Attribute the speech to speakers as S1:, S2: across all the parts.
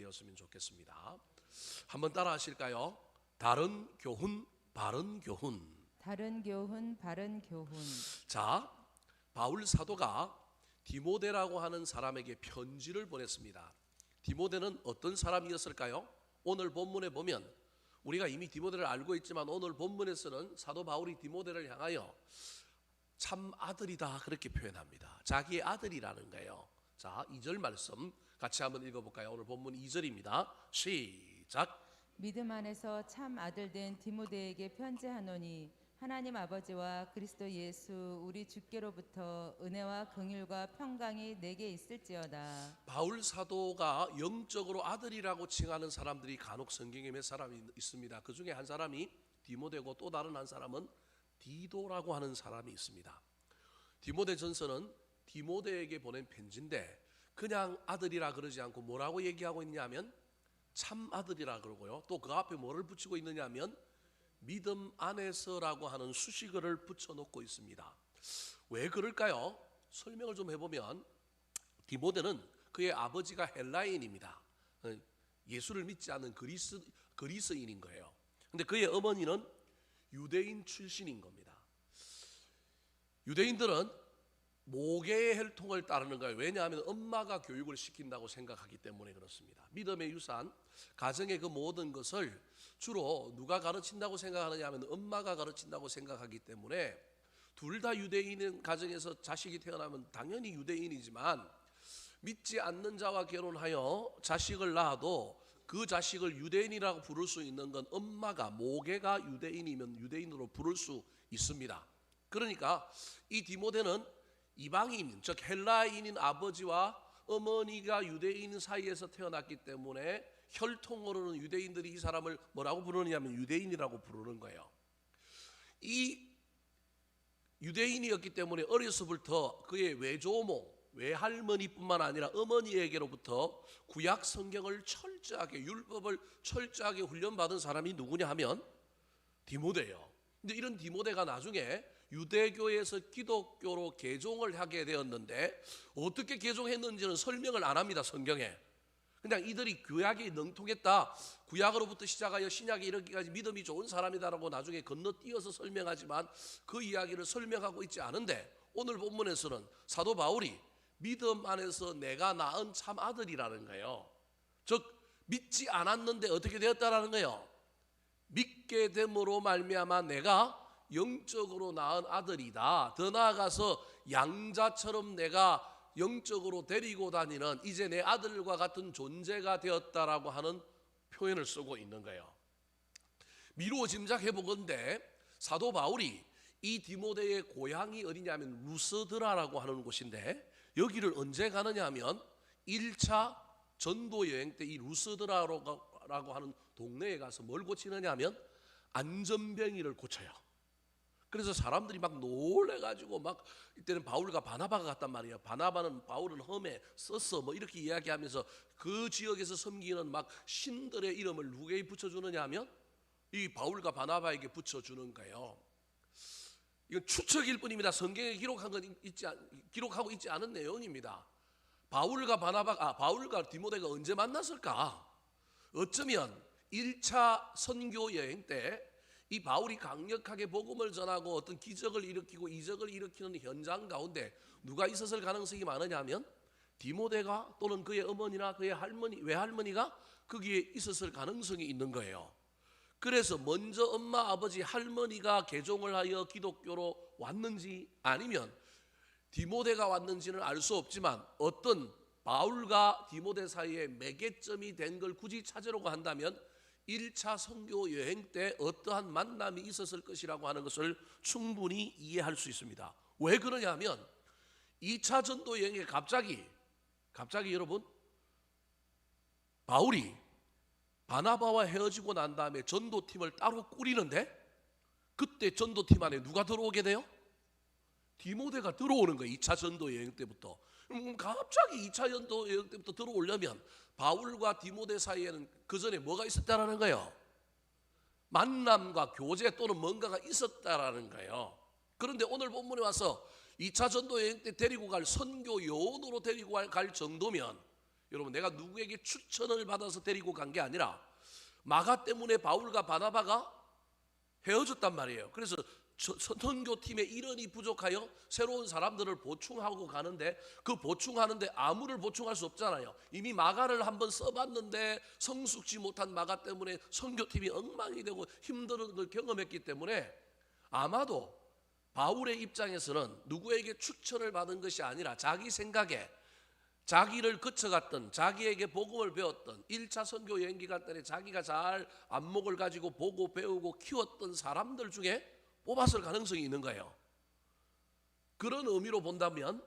S1: 되었으면 좋겠습니다. 한번 따라 하실까요? 다른 교훈, 바른 교훈.
S2: 다른 교훈, 바른 교훈.
S1: 자, 바울 사도가 디모데라고 하는 사람에게 편지를 보냈습니다. 디모데는 어떤 사람이었을까요? 오늘 본문에 보면 우리가 이미 디모데를 알고 있지만 오늘 본문에서는 사도 바울이 디모데를 향하여 참 아들이다 그렇게 표현합니다. 자기의 아들이라는 거예요. 자, 2절 말씀 같이 한번 읽어볼까요? 오늘 본문 2절입니다. 시작.
S2: 믿음 안에서 참 아들 된 디모데에게 편지하노니 하나님 아버지와 그리스도 예수 우리 주께로부터 은혜와 긍휼과 평강이 내게 있을지어다.
S1: 바울 사도가 영적으로 아들이라고 칭하는 사람들이 간혹 성경에 몇 사람이 있습니다. 그 중에 한 사람이 디모데고 또 다른 한 사람은 디도라고 하는 사람이 있습니다. 디모데 전서는 디모데에게 보낸 편지인데 그냥 아들이라 그러지 않고 뭐라고 얘기하고 있냐면 참 아들이라 그러고요. 또 그 앞에 뭐를 붙이고 있느냐면 믿음 안에서라고 하는 수식어를 붙여놓고 있습니다. 왜 그럴까요? 설명을 좀 해보면 디모데는 그의 아버지가 헬라인입니다. 예수를 믿지 않는 그리스인인 거예요. 근데 그의 어머니는 유대인 출신인 겁니다. 유대인들은 모계의 혈통을 따르는 거예요. 왜냐하면 엄마가 교육을 시킨다고 생각하기 때문에 그렇습니다. 믿음의 유산, 가정의 그 모든 것을 주로 누가 가르친다고 생각하느냐 하면 엄마가 가르친다고 생각하기 때문에 둘 다 유대인인 가정에서 자식이 태어나면 당연히 유대인이지만 믿지 않는 자와 결혼하여 자식을 낳아도 그 자식을 유대인이라고 부를 수 있는 건 엄마가 모계가 유대인이면 유대인으로 부를 수 있습니다. 그러니까 이 디모데는 이방인, 즉 헬라인인 아버지와 어머니가 유대인 사이에서 태어났기 때문에 혈통으로는 유대인들이 이 사람을 뭐라고 부르느냐면 유대인이라고 부르는 거예요. 이 유대인이었기 때문에 어려서부터 그의 외조모, 외할머니뿐만 아니라 어머니에게로부터 구약 성경을 철저하게, 율법을 철저하게 훈련받은 사람이 누구냐 하면 디모데예요. 근데 이런 디모데가 나중에 유대교에서 기독교로 개종을 하게 되었는데 어떻게 개종했는지는 설명을 안 합니다. 성경에. 그냥 이들이 구약이 능통했다, 구약으로부터 시작하여 신약에 이르기까지 믿음이 좋은 사람이다라고 나중에 건너뛰어서 설명하지만 그 이야기를 설명하고 있지 않은데 오늘 본문에서는 사도 바울이 믿음 안에서 내가 낳은 참 아들이라는 거예요. 즉 믿지 않았는데 어떻게 되었다라는 거예요. 믿게 됨으로 말미암아 내가 영적으로 낳은 아들이다. 더 나아가서 양자처럼 내가 영적으로 데리고 다니는 이제 내 아들과 같은 존재가 되었다라고 하는 표현을 쓰고 있는 거예요. 미루어 짐작해 보건대 사도 바울이 이 디모데의 고향이 어디냐면 루스드라라고 하는 곳인데 여기를 언제 가느냐 하면 1차 전도 여행 때 이 루스드라라고 하는 동네에 가서 뭘 고치느냐 하면 안전병이를 고쳐요. 그래서 사람들이 막 놀래가지고 막 이때는 바울과 바나바가 갔단 말이에요. 바나바는 바울은 험에 썼어 뭐 이렇게 이야기하면서 그 지역에서 섬기는 막 신들의 이름을 누구에게 붙여주느냐 하면 이 바울과 바나바에게 붙여주는 거예요. 이건 추측일 뿐입니다. 성경에 기록하고 있지 않은 내용입니다. 바울과 디모데가 언제 만났을까? 어쩌면 1차 선교 여행 때 이 바울이 강력하게 복음을 전하고 어떤 기적을 일으키고 이적을 일으키는 현장 가운데 누가 있었을 가능성이 많으냐 하면 디모데가 또는 그의 어머니나 그의 외할머니가 거기에 있었을 가능성이 있는 거예요. 그래서 먼저 엄마, 아버지, 할머니가 개종을 하여 기독교로 왔는지 아니면 디모데가 왔는지는 알 수 없지만 어떤 바울과 디모데 사이에 매개점이 된 걸 굳이 찾으려고 한다면 1차 선교 여행 때 어떠한 만남이 있었을 것이라고 하는 것을 충분히 이해할 수 있습니다. 왜 그러냐 하면 2차 전도 여행에 갑자기 여러분 바울이 바나바와 헤어지고 난 다음에 전도팀을 따로 꾸리는데 그때 전도팀 안에 누가 들어오게 돼요? 디모데가 들어오는 거예요. 2차 전도 여행 때부터. 갑자기 2차 전도 여행 때부터 들어오려면 바울과 디모데 사이에는 그 전에 뭐가 있었다라는 거예요? 만남과 교제 또는 뭔가가 있었다라는 거예요. 그런데 오늘 본문에 와서 2차 전도 여행 때 데리고 갈 선교 요원으로 데리고 갈 정도면 여러분, 내가 누구에게 추천을 받아서 데리고 간 게 아니라 마가 때문에 바울과 바나바가 헤어졌단 말이에요. 그래서 선교팀의 일원이 부족하여 새로운 사람들을 보충하고 가는데, 그 보충하는데 아무를 보충할 수 없잖아요. 이미 마가를 한번 써봤는데 성숙지 못한 마가 때문에 선교팀이 엉망이 되고 힘든 걸 경험했기 때문에 아마도 바울의 입장에서는 누구에게 추천을 받은 것이 아니라 자기 생각에 자기를 거쳐갔던, 자기에게 복음을 배웠던 1차 선교 여행 기간 때에 자기가 잘 안목을 가지고 보고 배우고 키웠던 사람들 중에 뽑았을 가능성이 있는 거예요. 그런 의미로 본다면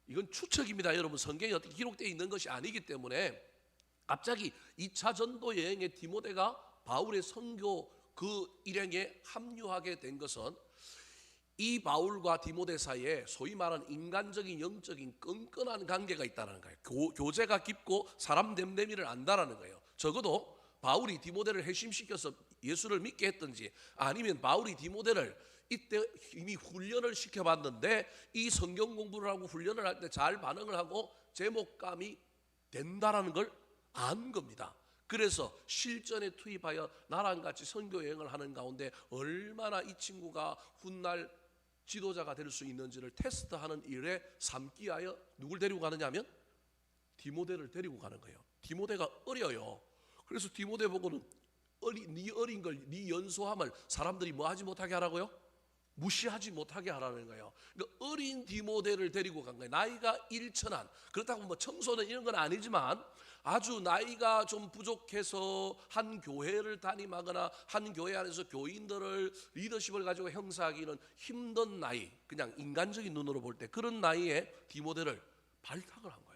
S1: 이건 추측입니다. 여러분, 성경에 어떻게 기록되어 있는 것이 아니기 때문에 갑자기 2차 전도 여행에 디모데가 바울의 선교 그 일행에 합류하게 된 것은 이 바울과 디모데 사이에 소위 말하는 인간적인 영적인 끈끈한 관계가 있다는 거예요. 교제가 깊고 사람 됨됨이를 안다라는 거예요. 적어도 바울이 디모데를 회심시켜서 예수를 믿게 했든지, 아니면 바울이 디모데를 이때 이미 훈련을 시켜봤는데 이 성경 공부를 하고 훈련을 할 때 잘 반응을 하고 제목감이 된다라는 걸 안 겁니다. 그래서 실전에 투입하여 나랑 같이 선교 여행을 하는 가운데 얼마나 이 친구가 훗날 지도자가 될 수 있는지를 테스트하는 일에 삼기 위하여 누굴 데리고 가느냐 하면 디모데를 데리고 가는 거예요. 디모데가 어려요. 그래서 디모데 보고는 네 어린 걸, 네 연소함을 사람들이 뭐 하지 못하게 하라고요? 무시하지 못하게 하라는 거예요. 그러니까 어린 디모데를 데리고 간 거예요. 나이가 일천한, 그렇다고 뭐 청소년 이런 건 아니지만 아주 나이가 좀 부족해서 한 교회를 담임하거나 한 교회 안에서 교인들을 리더십을 가지고 형사하기는 힘든 나이, 그냥 인간적인 눈으로 볼 때 그런 나이에 디모데를 발탁을 한 거예요.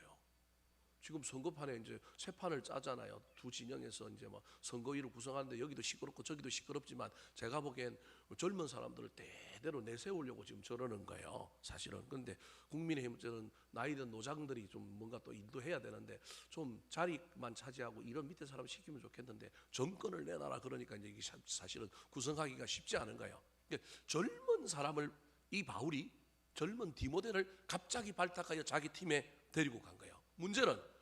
S1: 지금 선거판에 이제 새 판을 짜잖아요. 두 진영에서 이제 뭐 선거위를 구성하는데 여기도 시끄럽고 저기도 시끄럽지만 제가 보기엔 젊은 사람들을 대대로 내세우려고 지금 저러는 거예요, 사실은. 그런데 국민의힘은 나이든 노장들이 좀 뭔가 또 일도 해야 되는데 좀 자리만 차지하고 이런 밑에 사람 시키면 좋겠는데 정권을 내놔라 그러니까 이제 이게 사실은 구성하기가 쉽지 않은 거예요. 그러니까 젊은 사람을, 이 바울이 젊은 디모데를 갑자기 발탁하여 자기 팀에 데리고 간 거예요. 문제는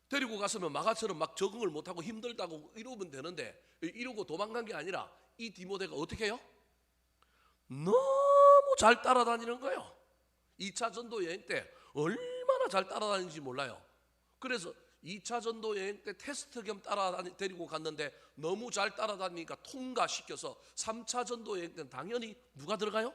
S1: 데리고 갔으면 마가처럼 막 적응을 못하고 힘들다고 이러면 되는데, 이러고 도망간 게 아니라 이 디모데가 어떻게 해요? 너무 잘 따라다니는 거예요. 2차 전도 여행 때 얼마나 잘 따라다니는지 몰라요. 그래서 2차 전도 여행 때 테스트 겸 데리고 갔는데 너무 잘 따라다니니까 통과시켜서 3차 전도 여행 때는 당연히 누가 들어가요?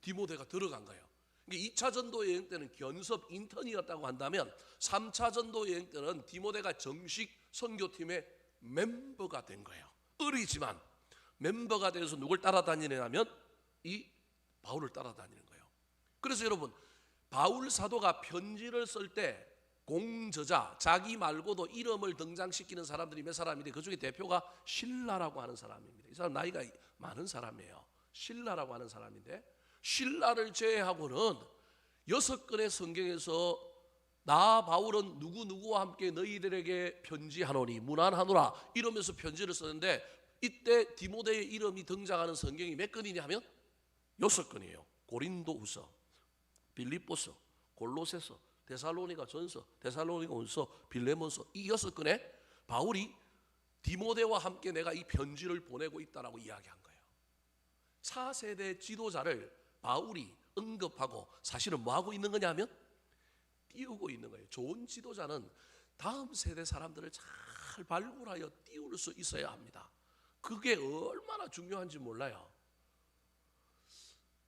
S1: 디모데가 들어간 거예요. 2차 전도 여행 때는 견습 인턴이었다고 한다면 3차 전도 여행 때는 디모데가 정식 선교팀의 멤버가 된 거예요. 어리지만 멤버가 돼서 누굴 따라다니냐면 이 바울을 따라다니는 거예요. 그래서 여러분, 바울 사도가 편지를 쓸 때 공저자, 자기 말고도 이름을 등장시키는 사람들이 몇 사람인데 그중에 대표가 실라라고 하는 사람입니다. 이 사람 나이가 많은 사람이에요. 실라라고 하는 사람인데, 실라를 제외하고는 6권의 성경에서 나 바울은 누구누구와 함께 너희들에게 편지하노니 문안하노라 이러면서 편지를 쓰는데, 이때 디모데의 이름이 등장하는 성경이 몇 권이냐 하면 6권이에요. 고린도후서, 빌립보서, 골로새서, 데살로니가 전서, 데살로니가 후서, 빌레몬서, 이 6권에 바울이 디모데와 함께 내가 이 편지를 보내고 있다라고 이야기한 거예요. 4세대 지도자를 바울이 언급하고 사실은 뭐 하고 있는 거냐면 띄우고 있는 거예요. 좋은 지도자는 다음 세대 사람들을 잘 발굴하여 띄울 수 있어야 합니다. 그게 얼마나 중요한지 몰라요.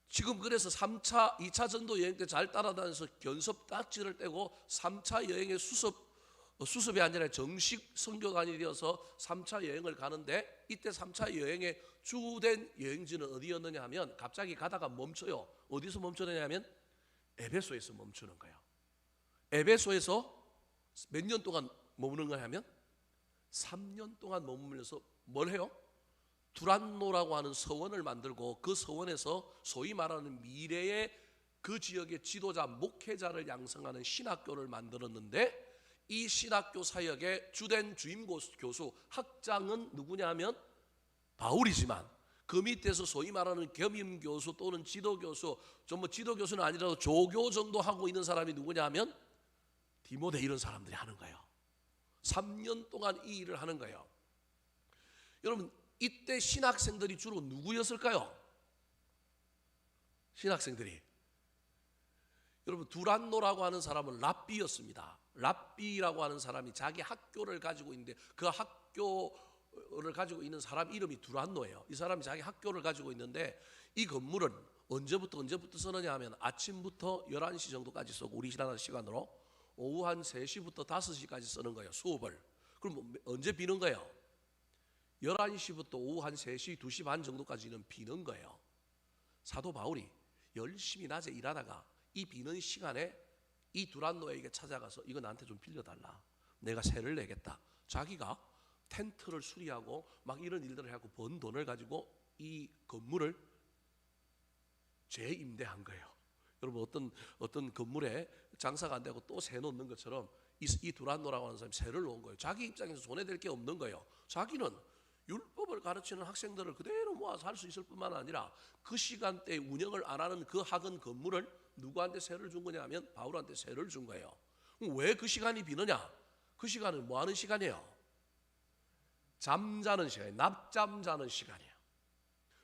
S1: 지금 그래서 2차 전도 여행 때 잘 따라다녀서 견습 딱지를 떼고 3차 여행의 수습이 아니라 정식 선교관이 되어서 3차 여행을 가는데, 이때 3차 여행의 주된 여행지는 어디였느냐 하면 갑자기 가다가 멈춰요. 어디서 멈추느냐면 에베소에서 멈추는 거예요. 에베소에서 몇 년 동안 머무는 거냐 하면 3년 동안 머물면서 뭘 해요? 두란노라고 하는 서원을 만들고 그 서원에서 소위 말하는 미래의 그 지역의 지도자, 목회자를 양성하는 신학교를 만들었는데, 이 신학교 사역의 주된 주임 교수, 학장은 누구냐 하면 바울이지만 그 밑에서 소위 말하는 겸임 교수 또는 지도 교수, 좀 뭐 지도 교수는 아니라도 조교 정도 하고 있는 사람이 누구냐 하면 디모데, 이런 사람들이 하는 거예요. 3년 동안 이 일을 하는 거예요. 여러분, 이때 신학생들이 주로 누구였을까요? 신학생들이. 여러분, 두란노라고 하는 사람은 랍비였습니다. 랍비라고 하는 사람이 자기 학교를 가지고 있는데 그 학교를 가지고 있는 사람 이름이 두란노예요. 이 사람이 자기 학교를 가지고 있는데 이 건물은 언제부터 쓰느냐 하면 아침부터 11시 정도까지 쓰고 우리나라 시간으로 오후 한 3시부터 5시까지 쓰는 거예요. 수업을. 그럼 언제 비는 거예요? 11시부터 오후 한 3시, 2시 반 정도까지는 비는 거예요. 사도 바울이 열심히 낮에 일하다가 이 비는 시간에 이 두란노에게 찾아가서 이거 나한테 좀 빌려달라. 내가 세를 내겠다. 자기가 텐트를 수리하고 막 이런 일들을 하고 번 돈을 가지고 이 건물을 재임대한 거예요. 여러분, 어떤 건물에 장사가 안 되고 또 세 놓는 것처럼 이 두란노라고 하는 사람이 세를 놓은 거예요. 자기 입장에서 손해될 게 없는 거예요. 자기는 율법을 가르치는 학생들을 그대로 모아서 할 수 있을 뿐만 아니라 그 시간대에 운영을 안 하는 그 학원 건물을 누구한테 세를 준 거냐 하면 바울한테 세를 준 거예요. 왜 그 시간이 비느냐? 그 시간은 뭐 하는 시간이에요? 잠자는 시간이에요. 낮잠 자는 시간이에요.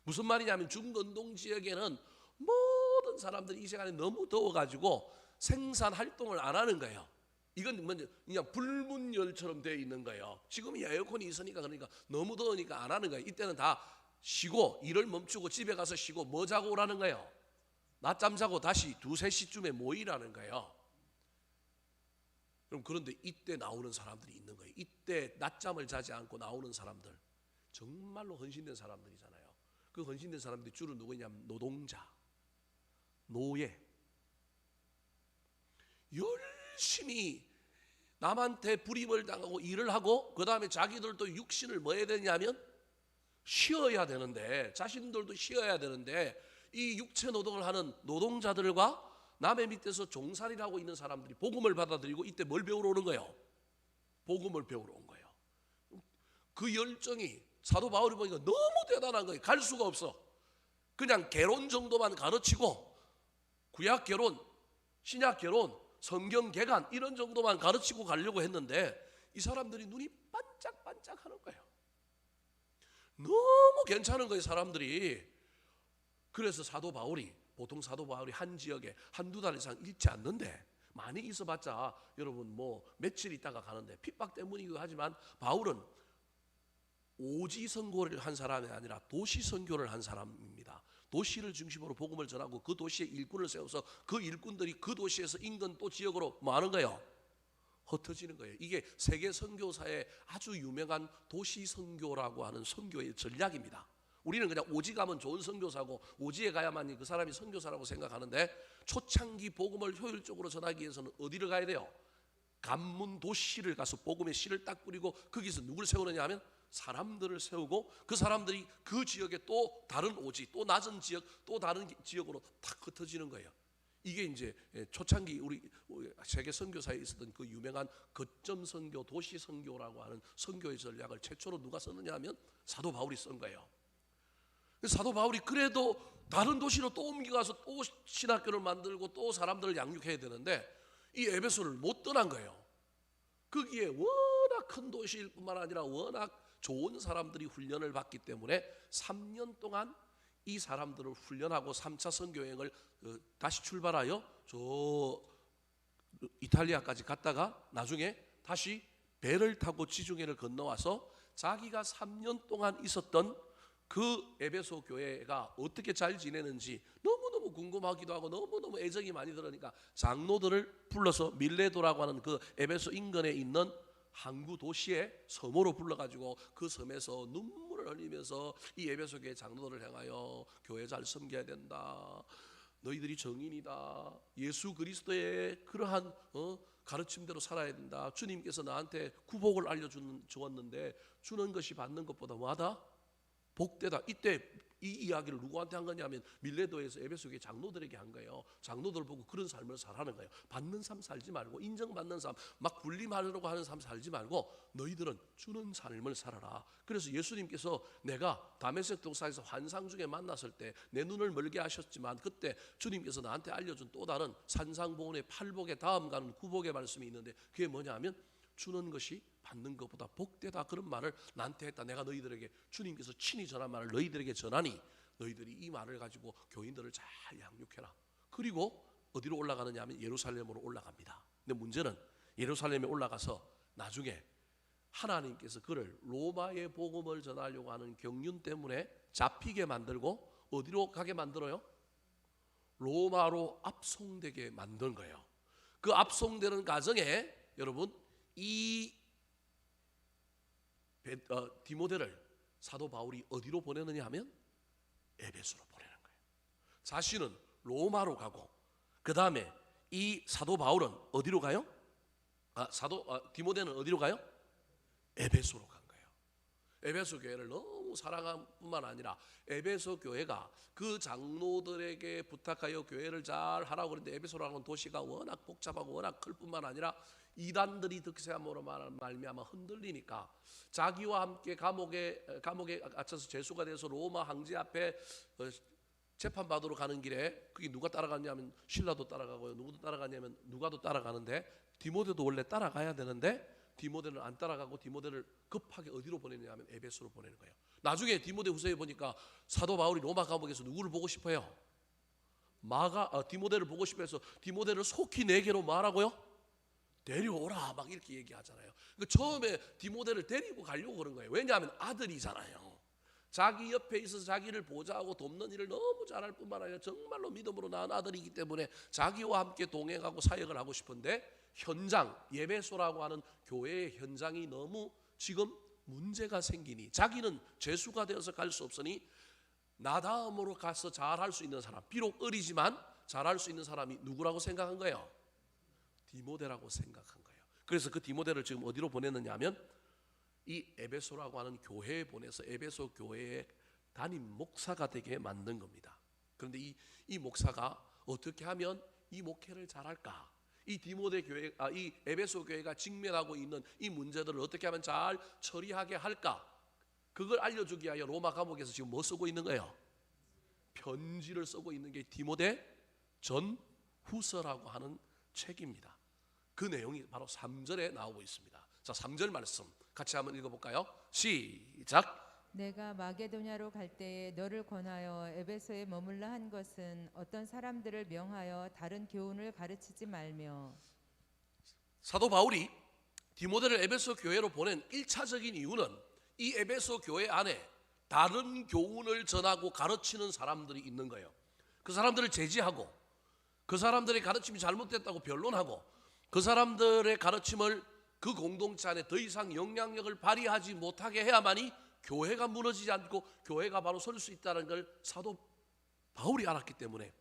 S1: 무슨 말이냐면 중건동 지역에는 모든 사람들이 이 시간에 너무 더워가지고 생산 활동을 안 하는 거예요. 이건 먼저 그냥 불문율처럼 되어 있는 거예요. 지금 에어컨이 있으니까 그러니까 너무 더우니까 안 하는 거예요. 이때는 다 쉬고 일을 멈추고 집에 가서 쉬고 뭐 자고 오라는 거예요? 낮잠 자고 다시 2, 3시쯤에 모이라는 거예요. 그럼 그런데 이때 나오는 사람들이 있는 거예요. 이때 낮잠을 자지 않고 나오는 사람들 정말로 헌신된 사람들이잖아요. 그 헌신된 사람들이 주로 누구냐면 노동자, 노예. 열심히 남한테 불임을 당하고 일을 하고 그 다음에 자기들도 육신을 뭐 해야 되냐면 쉬어야 되는데 자신들도 쉬어야 되는데 이 육체 노동을 하는 노동자들과 남의 밑에서 종살이를 하고 있는 사람들이 복음을 받아들이고 이때 뭘 배우러 오는 거예요? 복음을 배우러 온 거예요. 그 열정이 사도 바울이 보니까 너무 대단한 거예요. 갈 수가 없어. 그냥 개론 정도만 가르치고 구약 개론, 신약 개론, 성경 개관 이런 정도만 가르치고 가려고 했는데 이 사람들이 눈이 반짝반짝 하는 거예요. 너무 괜찮은 거예요, 사람들이. 그래서 보통 사도 바울이 한 지역에 한두 달 이상 있지 않는데 많이 있어봤자 여러분 뭐 며칠 있다가 가는데 핍박 때문이기도 하지만 바울은 오지 선교를 한 사람이 아니라 도시 선교를 한 사람입니다. 도시를 중심으로 복음을 전하고 그 도시에 일꾼을 세워서 그 일꾼들이 그 도시에서 인근 또 지역으로 뭐 하는 거예요? 흩어지는 거예요. 이게 세계 선교사의 아주 유명한 도시 선교라고 하는 선교의 전략입니다. 우리는 그냥 오지 가면 좋은 선교사고 오지에 가야만이 그 사람이 선교사라고 생각하는데 초창기 복음을 효율적으로 전하기 위해서는 어디를 가야 돼요? 간문 도시를 가서 복음의 씨를 딱 뿌리고 거기서 누구를 세우느냐 하면 사람들을 세우고 그 사람들이 그 지역에 또 다른 오지 또 낮은 지역 또 다른 지역으로 탁 흩어지는 거예요. 이게 이제 초창기 우리 세계 선교사에 있었던 그 유명한 거점 선교, 도시 선교라고 하는 선교의 전략을 최초로 누가 썼느냐 하면 사도 바울이 쓴 거예요. 사도 바울이 그래도 다른 도시로 또 옮겨가서 또 신학교를 만들고 또 사람들을 양육해야 되는데 이 에베소를 못 떠난 거예요. 거기에 워낙 큰 도시일 뿐만 아니라 워낙 좋은 사람들이 훈련을 받기 때문에 3년 동안 이 사람들을 훈련하고 3차 선교여행을 다시 출발하여 저 이탈리아까지 갔다가 나중에 다시 배를 타고 지중해를 건너와서 자기가 3년 동안 있었던 그 에베소 교회가 어떻게 잘 지내는지 너무너무 궁금하기도 하고 너무너무 애정이 많이 들으니까 장로들을 불러서 밀레도라고 하는 그 에베소 인근에 있는 항구 도시의 섬으로 불러가지고 그 섬에서 눈물을 흘리면서 이 에베소 교회 장로들을 향하여 교회 잘 섬겨야 된다. 너희들이 정인이다. 예수 그리스도의 그러한 가르침대로 살아야 된다. 주님께서 나한테 구복을 알려주었는데 주는 것이 받는 것보다 뭐하다? 복되다. 이때 이 이야기를 누구한테 한 거냐면 밀레도에서 에베소 교회 장로들에게 한 거예요. 장로들 보고 그런 삶을 살라는 거예요. 받는 삶 살지 말고 인정받는 삶, 막 군림하려고 하는 삶 살지 말고 너희들은 주는 삶을 살아라. 그래서 예수님께서 내가 다메섹 동산에서 환상 중에 만났을 때 내 눈을 멀게 하셨지만 그때 주님께서 나한테 알려준 또 다른 산상보훈의 팔복의 다음 가는 구복의 말씀이 있는데 그게 뭐냐 하면 주는 것이 받는 것보다 복되다, 그런 말을 나한테 했다. 내가 너희들에게, 주님께서 친히 전한 말을 너희들에게 전하니 너희들이 이 말을 가지고 교인들을 잘 양육해라. 그리고 어디로 올라가느냐 하면 예루살렘으로 올라갑니다. 근데 문제는 예루살렘에 올라가서 나중에 하나님께서 그를 로마의 복음을 전하려고 하는 경륜 때문에 잡히게 만들고 어디로 가게 만들어요? 로마로 압송되게 만든 거예요. 그 압송되는 과정에 여러분, 이 디모데를 사도 바울이 어디로 보내느냐 하면 에베소로 보내는 거예요. 자신은 로마로 가고, 그 다음에 이 사도 바울은 어디로 가요? 디모데는 어디로 가요? 에베소로 간 거예요. 에베소 교회를 너무 사랑한 뿐만 아니라 에베소 교회가 그 장로들에게 부탁하여 교회를 잘 하라고 그랬는데, 에베소라는 도시가 워낙 복잡하고 워낙 클 뿐만 아니라 이단들이 득세함으로 말미암아 흔들리니까 자기와 함께 감옥에 갇혀서 죄수가 돼서 로마 황제 앞에 재판받으러 가는 길에, 그게 누가 따라가냐면 신라도 따라가고요, 누구도 따라가냐면 누가도 따라가는데, 디모데도 원래 따라가야 되는데 디모데는 안 따라가고 디모데를 급하게 어디로 보내냐면 에베소로 보내는 거예요. 나중에 디모데 후서에 보니까 사도 바울이 로마 감옥에서 누구를 보고 싶어요? 디모데를 보고 싶어 해서 디모데를 속히 내게로 말하고요, 데려오라, 막 이렇게 얘기하잖아요. 그러니까 처음에 디모데를 데리고 가려고 그런 거예요. 왜냐하면 아들이잖아요. 자기 옆에 있어서 자기를 보좌하고 돕는 일을 너무 잘할 뿐만 아니라 정말로 믿음으로 낳은 아들이기 때문에 자기와 함께 동행하고 사역을 하고 싶은데, 현장, 예배소라고 하는 교회의 현장이 너무 지금 문제가 생기니, 자기는 죄수가 되어서 갈 수 없으니 나 다음으로 가서 잘할 수 있는 사람, 비록 어리지만 잘할 수 있는 사람이 누구라고 생각한 거예요? 디모데라고 생각한 거예요. 그래서 그 디모데를 지금 어디로 보냈느냐 하면 이 에베소라고 하는 교회에 보내서 에베소 교회의 담임 목사가 되게 만든 겁니다. 그런데 이 목사가 어떻게 하면 이 목회를 잘할까? 이 에베소 교회가 직면하고 있는 이 문제들을 어떻게 하면 잘 처리하게 할까? 그걸 알려주기 위하여 로마 감옥에서 지금 뭐 쓰고 있는 거예요? 편지를 쓰고 있는 게 디모데 전 후서라고 하는 책입니다. 그 내용이 바로 3절에 나오고 있습니다. 자, 3절 말씀 같이 한번 읽어볼까요? 시작.
S2: 내가 마게도냐로 갈 때에 너를 권하여 에베소에 머물라 한 것은 어떤 사람들을 명하여 다른 교훈을 가르치지 말며.
S1: 사도 바울이 디모데를 에베소 교회로 보낸 1차적인 이유는 이 에베소 교회 안에 다른 교훈을 전하고 가르치는 사람들이 있는 거예요. 그 사람들을 제지하고, 그 사람들의 가르침이 잘못됐다고 변론하고, 그 사람들의 가르침을 그 공동체 안에 더 이상 영향력을 발휘하지 못하게 해야만이 교회가 무너지지 않고 교회가 바로 설 수 있다는 걸 사도 바울이 알았기 때문에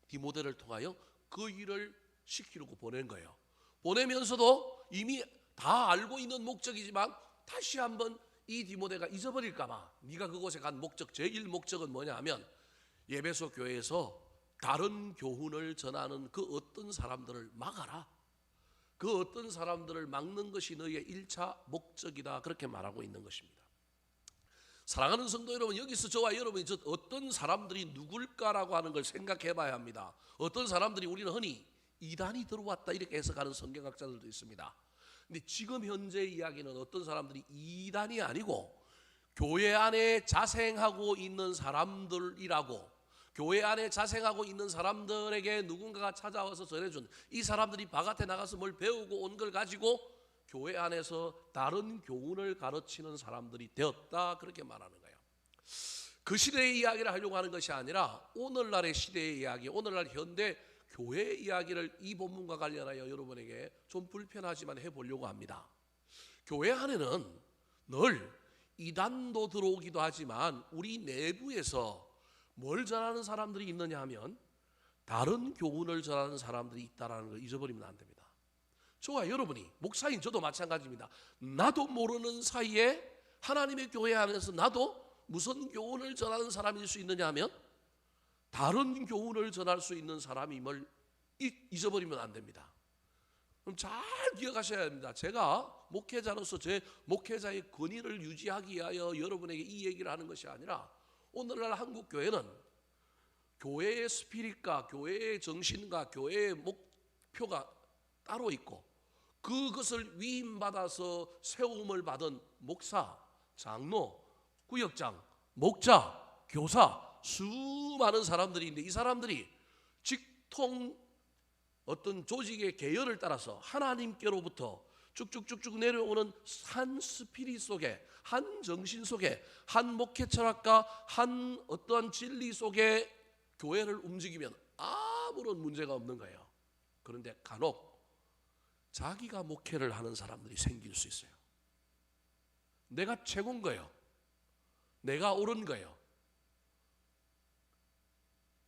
S1: 디모데를 통하여 그 일을 시키려고 보낸 거예요. 보내면서도 이미 다 알고 있는 목적이지만 다시 한번 이 디모데가 잊어버릴까 봐, 네가 그곳에 간 목적, 제1 목적은 뭐냐 하면 에베소 교회에서 다른 교훈을 전하는 그 어떤 사람들을 막아라. 그 어떤 사람들을 막는 것이 너의 1차 목적이다, 그렇게 말하고 있는 것입니다. 사랑하는 성도 여러분, 여기서 저와 여러분이 어떤 사람들이 누굴까라고 하는 걸 생각해 봐야 합니다. 어떤 사람들이, 우리는 흔히 이단이 들어왔다 이렇게 해석하는 성경학자들도 있습니다. 근데 지금 현재 이야기는 어떤 사람들이 이단이 아니고 교회 안에 자생하고 있는 사람들이라고, 교회 안에 자생하고 있는 사람들에게 누군가가 찾아와서 전해준, 이 사람들이 바깥에 나가서 뭘 배우고 온 걸 가지고 교회 안에서 다른 교훈을 가르치는 사람들이 되었다, 그렇게 말하는 거예요. 그 시대의 이야기를 하려고 하는 것이 아니라 오늘날의 시대의 이야기, 오늘날 현대 교회 이야기를 이 본문과 관련하여 여러분에게 좀 불편하지만 해보려고 합니다. 교회 안에는 늘 이단도 들어오기도 하지만 우리 내부에서 뭘 전하는 사람들이 있느냐 하면 다른 교훈을 전하는 사람들이 있다는 걸 잊어버리면 안 됩니다. 저와 여러분이, 목사인 저도 마찬가지입니다. 나도 모르는 사이에 하나님의 교회 안에서 나도 무슨 교훈을 전하는 사람일 수 있느냐 하면 다른 교훈을 전할 수 있는 사람임을 잊어버리면 안 됩니다. 그럼 잘 기억하셔야 합니다. 제가 목회자로서 제 목회자의 권위를 유지하기 위하여 여러분에게 이 얘기를 하는 것이 아니라, 오늘날 한국 교회는 교회의 스피릿과 교회의 정신과 교회의 목표가 따로 있고 그것을 위임받아서 세움을 받은 목사, 장로, 구역장, 목자, 교사, 수많은 사람들이 있는데, 이 사람들이 직통 어떤 조직의 계열을 따라서 하나님께로부터 쭉쭉쭉쭉 내려오는 한 스피릿 속에, 한 정신 속에, 한 목회 철학과 한 어떠한 진리 속에 교회를 움직이면 아무런 문제가 없는 거예요. 그런데 간혹 자기가 목회를 하는 사람들이 생길 수 있어요. 내가 최고인 거예요. 내가 옳은 거예요.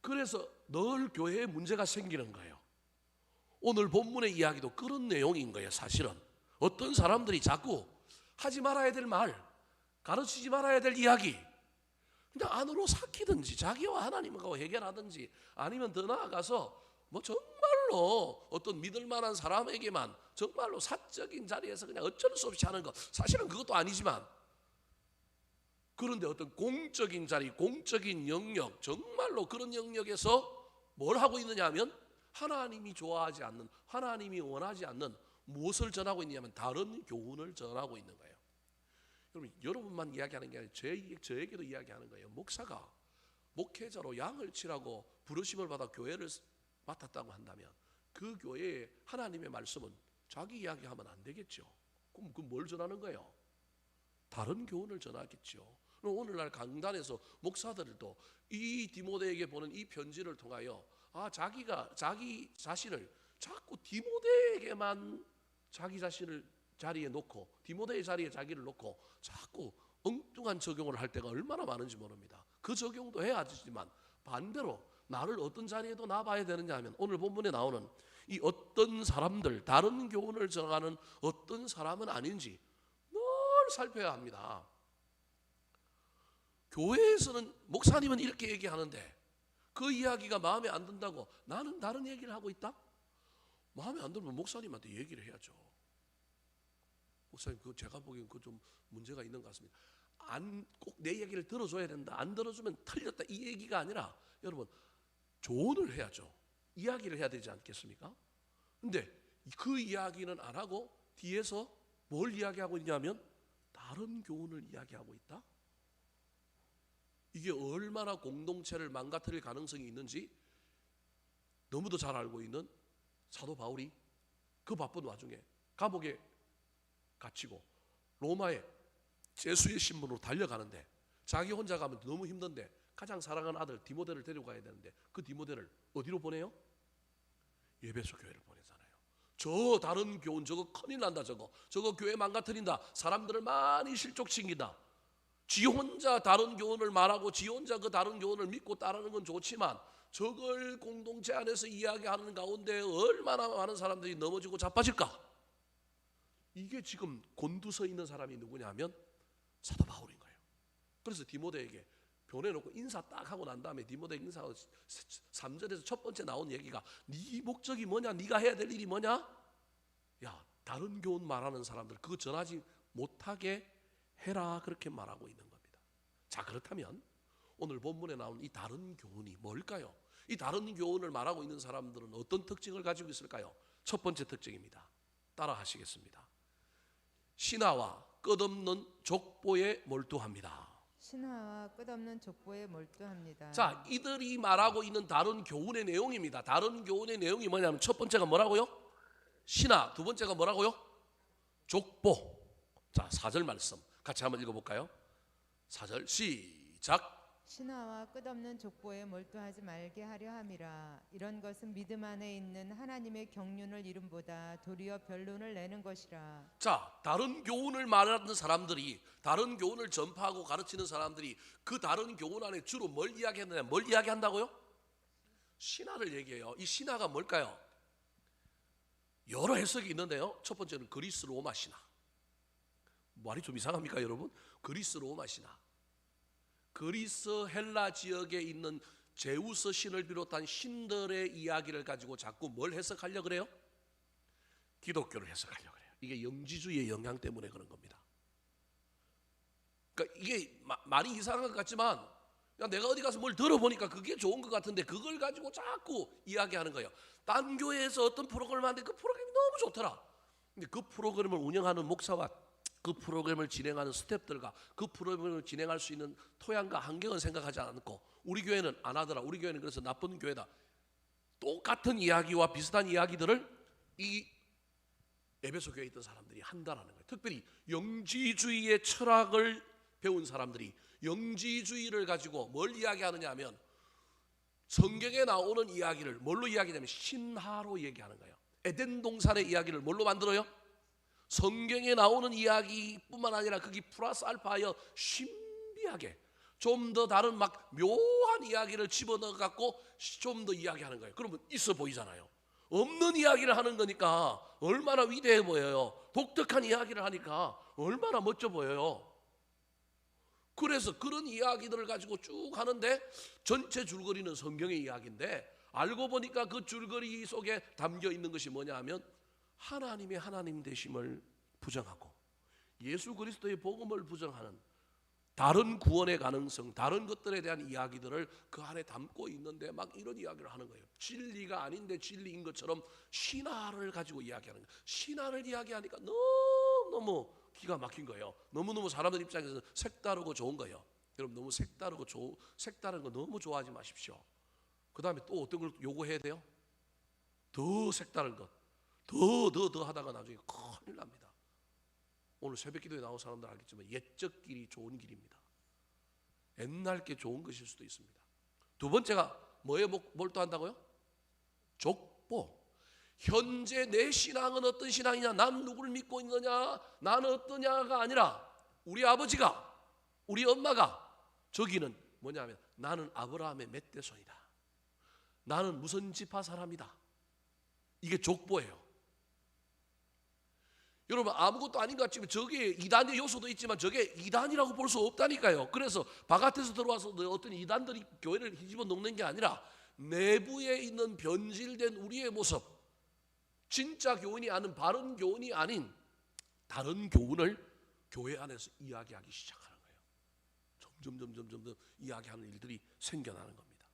S1: 그래서 늘 교회에 문제가 생기는 거예요. 오늘 본문의 이야기도 그런 내용인 거예요. 사실은 어떤 사람들이 자꾸 하지 말아야 될 말, 가르치지 말아야 될 이야기 그냥 안으로 삭히든지 자기와 하나님하고 해결하든지, 아니면 더 나아가서 뭐 정말로 어떤 믿을 만한 사람에게만 정말로 사적인 자리에서 그냥 어쩔 수 없이 하는 것, 사실은 그것도 아니지만, 그런데 어떤 공적인 자리, 공적인 영역, 정말로 그런 영역에서 뭘 하고 있느냐 하면 하나님이 좋아하지 않는, 하나님이 원하지 않는 무엇을 전하고 있냐면 다른 교훈을 전하고 있는 거예요. 여러분만 이야기하는 게 아니라 저에게도 이야기하는 거예요. 목사가 목회자로 양을 치라고 부르심을 받아 교회를 맡았다고 한다면 그 교회에 하나님의 말씀은 자기 이야기하면 안 되겠죠. 그럼 뭘 전하는 거예요? 다른 교훈을 전하겠죠. 오늘날 강단에서 목사들도 이 디모데에게 보는 이 편지를 통하여 자기가 자기 자신을 자꾸 디모데에게만 자기 자신을 자리에 놓고, 디모데의 자리에 자기를 놓고 자꾸 엉뚱한 적용을 할 때가 얼마나 많은지 모릅니다. 그 적용도 해야 하지만 반대로 나를 어떤 자리에도 놔봐야 되느냐 하면 오늘 본문에 나오는 이 어떤 사람들, 다른 교훈을 전하는 어떤 사람은 아닌지 늘 살펴야 합니다. 교회에서는 목사님은 이렇게 얘기하는데 그 이야기가 마음에 안 든다고 나는 다른 얘기를 하고 있다? 마음에 안 들면 목사님한테 얘기를 해야죠. 목사님, 그거 제가 보기엔 그거 좀 문제가 있는 것 같습니다. 꼭 내 얘기를 들어줘야 된다, 안 들어주면 틀렸다, 이 얘기가 아니라 여러분 조언을 해야죠. 이야기를 해야 되지 않겠습니까? 근데 그 이야기는 안 하고 뒤에서 뭘 이야기하고 있냐면 다른 교훈을 이야기하고 있다? 이게 얼마나 공동체를 망가뜨릴 가능성이 있는지 너무도 잘 알고 있는 사도 바울이 그 바쁜 와중에 감옥에 갇히고 로마에 제수의 신분으로 달려가는데, 자기 혼자 가면 너무 힘든데 가장 사랑하는 아들 디모데를 데리고 가야 되는데 그 디모데를 어디로 보내요? 에베소 교회를 보내잖아요. 저 다른 교훈, 저거 큰일 난다, 저거 교회 망가뜨린다, 사람들을 많이 실족시킨다. 지 혼자 다른 교훈을 말하고 지 혼자 그 다른 교훈을 믿고 따르는 건 좋지만 저걸 공동체 안에서 이야기하는 가운데 얼마나 많은 사람들이 넘어지고 자빠질까? 이게 지금 곤두서 있는 사람이 누구냐 하면 사도 바울인 거예요. 그래서 디모데에게 보내놓고 인사 딱 하고 난 다음에 디모데 인사하고 3절에서 첫 번째 나온 얘기가 네 목적이 뭐냐, 네가 해야 될 일이 뭐냐? 야, 다른 교훈 말하는 사람들 그거 전하지 못하게 해라, 그렇게 말하고 있는 겁니다. 자, 그렇다면 오늘 본문에 나온 이 다른 교훈이 뭘까요? 이 다른 교훈을 말하고 있는 사람들은 어떤 특징을 가지고 있을까요? 첫 번째 특징입니다. 따라 하시겠습니다. 신하와 끝없는 족보에 몰두합니다.
S2: 신하와 끝없는 족보에 몰두합니다.
S1: 자, 이들이 말하고 있는 다른 교훈의 내용입니다. 다른 교훈의 내용이 뭐냐면 첫 번째가 뭐라고요? 신하. 두 번째가 뭐라고요? 족보. 자, 4절 말씀 같이 한번 읽어볼까요? 4절 시작.
S2: 신하와 끝없는 족보에 몰두하지 말게 하려 함이라. 이런 것은 믿음 안에 있는 하나님의 경륜을 이름보다 도리어 변론을 내는 것이라.
S1: 자, 다른 교훈을 말하는 사람들이, 다른 교훈을 전파하고 가르치는 사람들이 그 다른 교훈 안에 주로 뭘 이야기하느냐, 뭘 이야기한다고요? 신하를 얘기해요. 이 신하가 뭘까요? 여러 해석이 있는데요. 첫 번째는 그리스 로마 신하. 말이 좀 이상합니까 여러분? 그리스 로마 신하. 그리스 헬라 지역에 있는 제우스 신을 비롯한 신들의 이야기를 가지고 자꾸 뭘 해석하려고 그래요? 기독교를 해석하려고 그래요. 이게 영지주의의 영향 때문에 그런 겁니다. 그러니까 이게 말이 이상한 것 같지만 내가 어디 가서 뭘 들어보니까 그게 좋은 것 같은데 그걸 가지고 자꾸 이야기하는 거예요. 딴 교회에서 어떤 프로그램을 하는데 그 프로그램이 너무 좋더라. 근데 그 프로그램을 운영하는 목사와 그 프로그램을 진행하는 스태프들과 그 프로그램을 진행할 수 있는 토양과 환경은 생각하지 않고 우리 교회는 안 하더라. 우리 교회는 그래서 나쁜 교회다. 똑같은 이야기와 비슷한 이야기들을 이 에베소 교회에 있던 사람들이 한다라는 거예요. 특별히 영지주의의 철학을 배운 사람들이 영지주의를 가지고 뭘 이야기하느냐 하면 성경에 나오는 이야기를 뭘로 이야기하냐면 신화로 얘기하는 거예요. 에덴 동산의 이야기를 뭘로 만들어요? 성경에 나오는 이야기뿐만 아니라 거기 플러스 알파하여 신비하게 좀 더 다른 막 묘한 이야기를 집어넣어 갖고 좀 더 이야기하는 거예요. 그러면 있어 보이잖아요. 없는 이야기를 하는 거니까 얼마나 위대해 보여요. 독특한 이야기를 하니까 얼마나 멋져 보여요. 그래서 그런 이야기들을 가지고 쭉 하는데 전체 줄거리는 성경의 이야기인데 알고 보니까 그 줄거리 속에 담겨 있는 것이 뭐냐 하면 하나님의 하나님 되심을 부정하고 예수 그리스도의 복음을 부정하는 다른 구원의 가능성, 다른 것들에 대한 이야기들을 그 안에 담고 있는데 막 이런 이야기를 하는 거예요. 진리가 아닌데 진리인 것처럼 신화를 가지고 이야기하는 거예요. 신화를 이야기하니까 너무 기가 막힌 거예요. 너무너무 사람들 입장에서 색다르고 좋은 거예요. 여러분 너무 색다른 거 너무 좋아하지 마십시오. 그 다음에 또 어떤 걸 요구해야 돼요? 더 색다른 것, 더 하다가 나중에 큰일 납니다. 오늘 새벽 기도에 나온 사람들 알겠지만 옛적 길이 좋은 길입니다. 옛날 게 좋은 것일 수도 있습니다. 두 번째가 뭐에 몰두한다고요? 족보. 현재 내 신앙은 어떤 신앙이냐, 난 누구를 믿고 있느냐, 나는 어떠냐가 아니라 우리 아버지가, 우리 엄마가 저기는 뭐냐면 나는 아브라함의 멧돼손이다. 나는 무슨 지파 사람이다. 이게 족보예요. 여러분 아무것도 아닌 것 같지만 저게 이단의 요소도 있지만 저게 이단이라고 볼 수 없다니까요. 그래서 바깥에서 들어와서 어떤 이단들이 교회를 뒤집어 놓는 게 아니라 내부에 있는 변질된 우리의 모습, 진짜 교훈이 아닌 바른 교훈이 아닌 다른 교훈을 교회 안에서 이야기하기 시작하는 거예요. 점점 이야기하는 일들이 생겨나는 겁니다.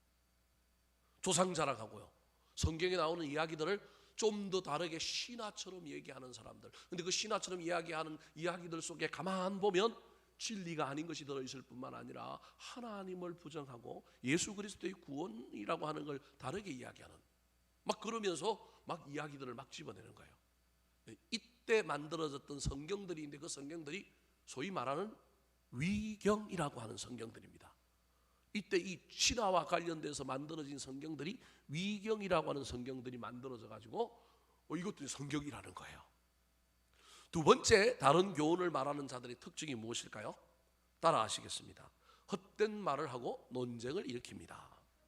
S1: 조상 자랑하고요. 성경에 나오는 이야기들을 좀 더 다르게 신화처럼 얘기하는 사람들. 근데 그 신화처럼 이야기하는 이야기들 속에 가만 보면 진리가 아닌 것이 들어있을 뿐만 아니라 하나님을 부정하고 예수 그리스도의 구원이라고 하는 걸 다르게 이야기하는 막 그러면서 막 이야기들을 막 집어내는 거예요. 이때 만들어졌던 성경들이 있는데 그 성경들이 소위 말하는 위경이라고 하는 성경들입니다. 이때 이 신화와 관련돼서 만들어진 성경들이 위경이라고 하는 성경들이 만들어져 가지고 이것들이 성경이라는 거예요. 두 번째 다른 교훈을 말하는 자들의 특징이 무엇일까요? 따라 하시겠습니다. 헛된 말을 하고 논쟁을 일으킵니다.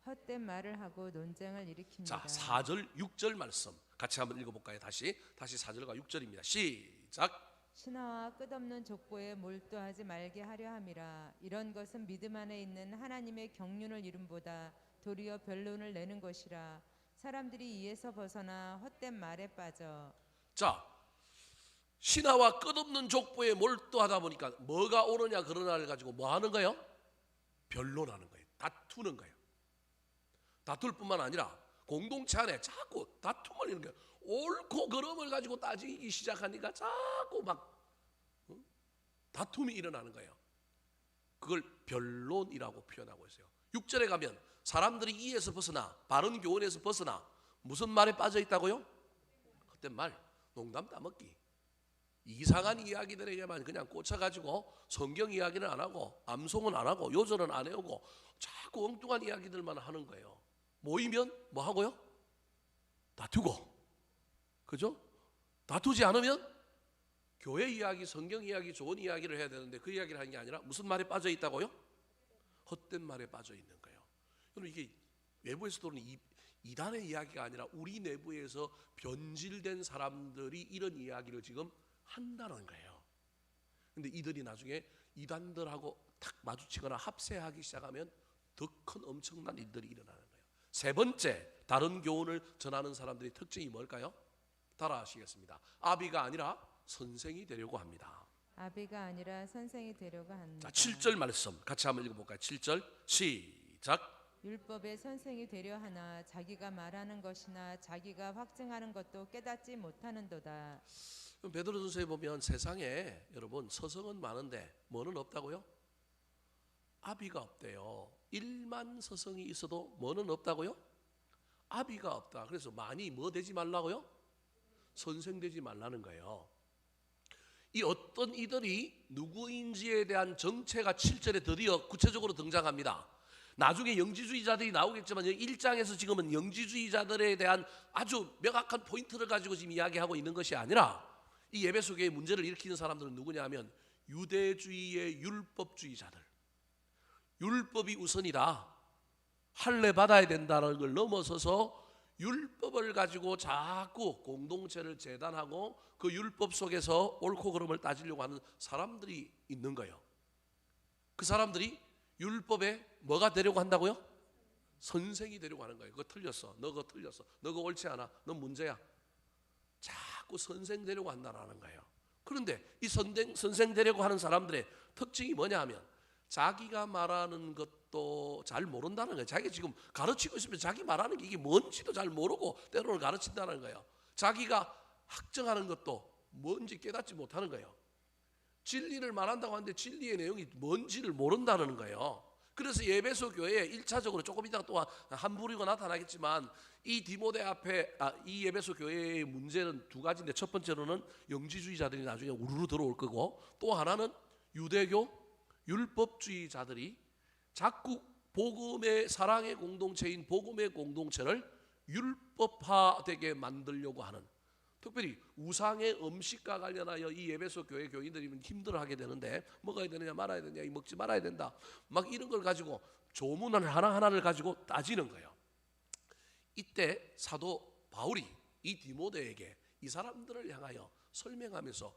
S2: 헛된 말을 하고 논쟁을 일으킵니다.
S1: 자, 4절 6절 말씀 같이 한번 읽어볼까요? 다시 4절과 6절입니다. 시작.
S2: 신화와 끝없는 족보에 몰두하지 말게 하려 함이라. 이런 것은 믿음 안에 있는 하나님의 경륜을 이름보다 도리어 변론을 내는 것이라. 사람들이 이에서 벗어나 헛된 말에 빠져.
S1: 자, 신화와 끝없는 족보에 몰두하다 보니까 뭐가 옳으냐 그러냐를 가지고 뭐 하는 거예요? 변론하는 거예요. 다투는 거예요. 다툴 뿐만 아니라 공동체 안에 자꾸 다툼을 하는 거예요. 옳고 그름을 가지고 따지기 시작하니까 자꾸 막 다툼이 일어나는 거예요. 그걸 변론이라고 표현하고 있어요. 6절에 가면 사람들이 이에서 벗어나 바른 교훈에서 벗어나 무슨 말에 빠져 있다고요? 헛된 말, 농담 따먹기, 이상한 이야기들에게만 그냥 꽂혀가지고 성경 이야기는 안 하고 암송은 안 하고 요절은 안 해오고 자꾸 엉뚱한 이야기들만 하는 거예요. 모이면 뭐 하고요? 다투고, 그죠? 다투지 않으면 교회 이야기, 성경 이야기, 좋은 이야기를 해야 되는데 그 이야기를 하는 게 아니라 무슨 말에 빠져 있다고요? 헛된 말에 빠져 있는 거예요. 여러분 이게 외부에서 들어오는 이단의 이야기가 아니라 우리 내부에서 변질된 사람들이 이런 이야기를 지금 한다는 거예요. 근데 이들이 나중에 이단들하고 탁 마주치거나 합세하기 시작하면 더 큰 엄청난 일들이 일어나는 거예요. 세 번째 다른 교훈을 전하는 사람들의 특징이 뭘까요? 따라 하시겠습니다. 아비가 아니라 선생이 되려고 합니다.
S2: 아비가 아니라 선생이 되려고 합니다.
S1: 자, 7절 말씀 같이 한번 읽어볼까요? 7절 시작.
S2: 율법의 선생이 되려 하나 자기가 말하는 것이나 자기가 확증하는 것도 깨닫지 못하는도다.
S1: 베드로전서에 보면 세상에 여러분 서성은 많은데 뭐는 없다고요? 아비가 없대요. 1만 서성이 있어도 뭐는 없다고요? 아비가 없다. 그래서 많이 뭐 되지 말라고요? 선생되지 말라는 거예요. 이 어떤 이들이 누구인지에 대한 정체가 7절에 드디어 구체적으로 등장합니다. 나중에 영지주의자들이 나오겠지만 1장에서 지금은 영지주의자들에 대한 아주 명확한 포인트를 가지고 지금 이야기하고 있는 것이 아니라 이 에베소 교회의 문제를 일으키는 사람들은 누구냐 하면 유대주의의 율법주의자들. 율법이 우선이다. 할례 받아야 된다는 걸 넘어서서 율법을 가지고 자꾸 공동체를 재단하고 그 율법 속에서 옳고 그름을 따지려고 하는 사람들이 있는 거예요. 그 사람들이 율법에 뭐가 되려고 한다고요? 선생이 되려고 하는 거예요. 그거 틀렸어. 너 그거 틀렸어. 너 그거 옳지 않아. 넌 문제야. 자꾸 선생 되려고 한다는 거예요. 그런데 이 선생 되려고 하는 사람들의 특징이 뭐냐 하면 자기가 말하는 것도 잘 모른다는 거예요. 자기가 지금 가르치고 있으면 자기 말하는 게 이게 뭔지도 잘 모르고 때로는 가르친다는 거예요. 자기가 학정하는 것도 뭔지 깨닫지 못하는 거예요. 진리를 말한다고 하는데 진리의 내용이 뭔지를 모른다는 거예요. 그래서 에베소 교회에 1차적으로 조금 이따가 또 한 부류가 나타나겠지만 이 디모데 앞에 이 에베소 교회의 문제는 두 가지인데 첫 번째로는 영지주의자들이 나중에 우르르 들어올 거고 또 하나는 유대교 율법주의자들이 자꾸 복음의 사랑의 공동체인 복음의 공동체를 율법화되게 만들려고 하는, 특별히 우상의 음식과 관련하여 이 에베소 교회 교인들이 힘들어하게 되는데 먹어야 되느냐 말아야 되느냐 먹지 말아야 된다 막 이런 걸 가지고 조문을 하나하나를 가지고 따지는 거예요. 이때 사도 바울이 이 디모데에게 이 사람들을 향하여 설명하면서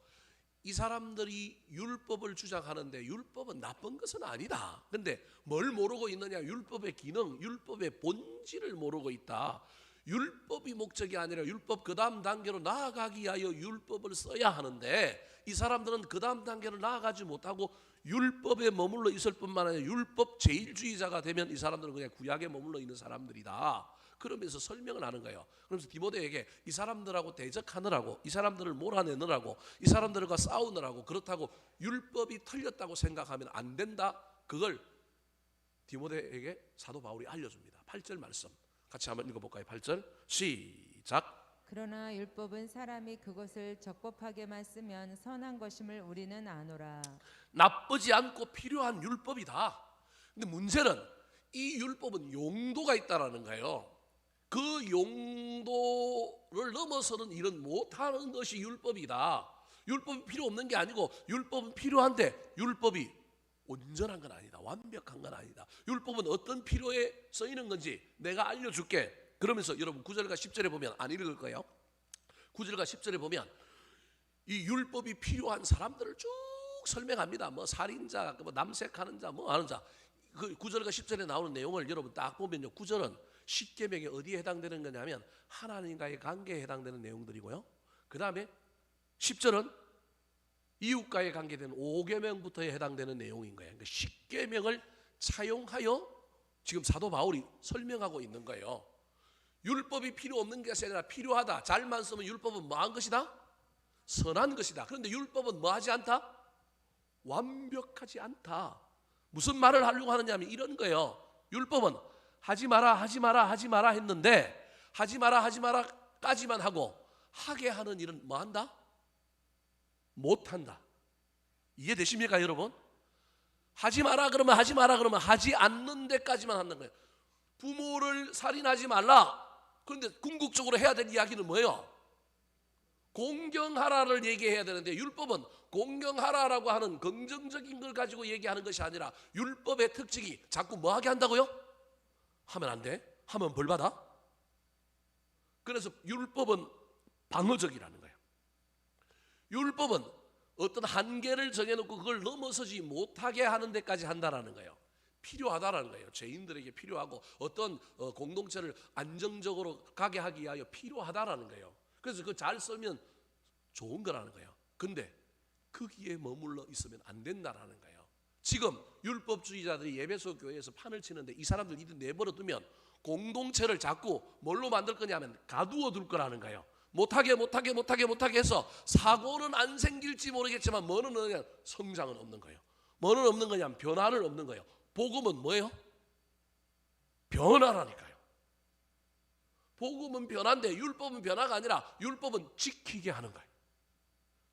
S1: 이 사람들이 율법을 주장하는데 율법은 나쁜 것은 아니다. 근데 뭘 모르고 있느냐? 율법의 기능, 율법의 본질을 모르고 있다. 율법이 목적이 아니라 율법 그 다음 단계로 나아가기 위하여 율법을 써야 하는데 이 사람들은 그 다음 단계로 나아가지 못하고 율법에 머물러 있을 뿐만 아니라 율법 제일주의자가 되면 이 사람들은 그냥 구약에 머물러 있는 사람들이다. 그러면서 설명을 하는 거예요. 그러면서 디모데에게 이 사람들하고 대적하느라고, 이 사람들을 몰아내느라고, 이 사람들과 싸우느라고, 그렇다고 율법이 틀렸다고 생각하면 안 된다. 그걸 디모데에게 사도 바울이 알려줍니다. 8절 말씀 같이 한번 읽어볼까요? 8절 시작.
S2: 그러나 율법은 사람이 그것을 적법하게만 쓰면 선한 것임을 우리는 아노라.
S1: 나쁘지 않고 필요한 율법이다. 근데 문제는 이 율법은 용도가 있다라는 거예요. 그 용도를 넘어서는 일은 못하는 것이 율법이다. 율법이 필요 없는 게 아니고 율법은 필요한데 율법이 온전한 건 아니다. 완벽한 건 아니다. 율법은 어떤 필요에 쓰이는 건지 내가 알려줄게. 그러면서 여러분 9절과 10절에 보면 안 읽을 거예요. 9절과 10절에 보면 이 율법이 필요한 사람들을 쭉 설명합니다. 뭐 살인자, 뭐 남색하는 자, 뭐 하는 자. 그 9절과 10절에 나오는 내용을 여러분 딱 보면요. 9절은 십계명에 어디에 해당되는 거냐면 하나님과의 관계에 해당되는 내용들이고요. 그 다음에 10절은 이웃과의 관계되는 5계명부터에 해당되는 내용인 거예요. 그러니까 십계명을 차용하여 지금 사도 바울이 설명하고 있는 거예요. 율법이 필요 없는 것이 아니라 필요하다. 잘만 쓰면 율법은 뭐한 것이다? 선한 것이다. 그런데 율법은 뭐하지 않다? 완벽하지 않다. 무슨 말을 하려고 하느냐 하면 이런 거예요. 율법은 하지 마라 하지 마라 하지 마라 했는데 하지 마라 하지 마라까지만 하고 하게 하는 일은 뭐한다? 못한다. 이해되십니까 여러분? 하지 마라 그러면 하지 마라 그러면 하지 않는 데까지만 하는 거예요. 부모를 살인하지 말라. 그런데 궁극적으로 해야 될 이야기는 뭐예요? 공경하라를 얘기해야 되는데 율법은 공경하라라고 하는 긍정적인 걸 가지고 얘기하는 것이 아니라 율법의 특징이 자꾸 뭐하게 한다고요? 하면 안 돼. 하면 벌 받아. 그래서 율법은 방어적이라는 거예요. 율법은 어떤 한계를 정해놓고 그걸 넘어서지 못하게 하는 데까지 한다라는 거예요. 필요하다라는 거예요. 죄인들에게 필요하고 어떤 공동체를 안정적으로 가게 하기 위하여 필요하다라는 거예요. 그래서 그 잘 쓰면 좋은 거라는 거예요. 근데 거기에 머물러 있으면 안 된다라는 거예요. 지금 율법주의자들이 에베소 교회에서 판을 치는데 이 사람들 이들 내버려 두면 공동체를 자꾸 뭘로 만들 거냐면 가두어 둘 거라는 거예요. 못하게 해서 사고는 안 생길지 모르겠지만 뭐는 그냥 성장은 없는 거예요. 뭐는 없는 거냐면 변화는 없는 거예요. 복음은 뭐예요? 변화라니까요. 복음은 변화인데 율법은 변화가 아니라 율법은 지키게 하는 거예요.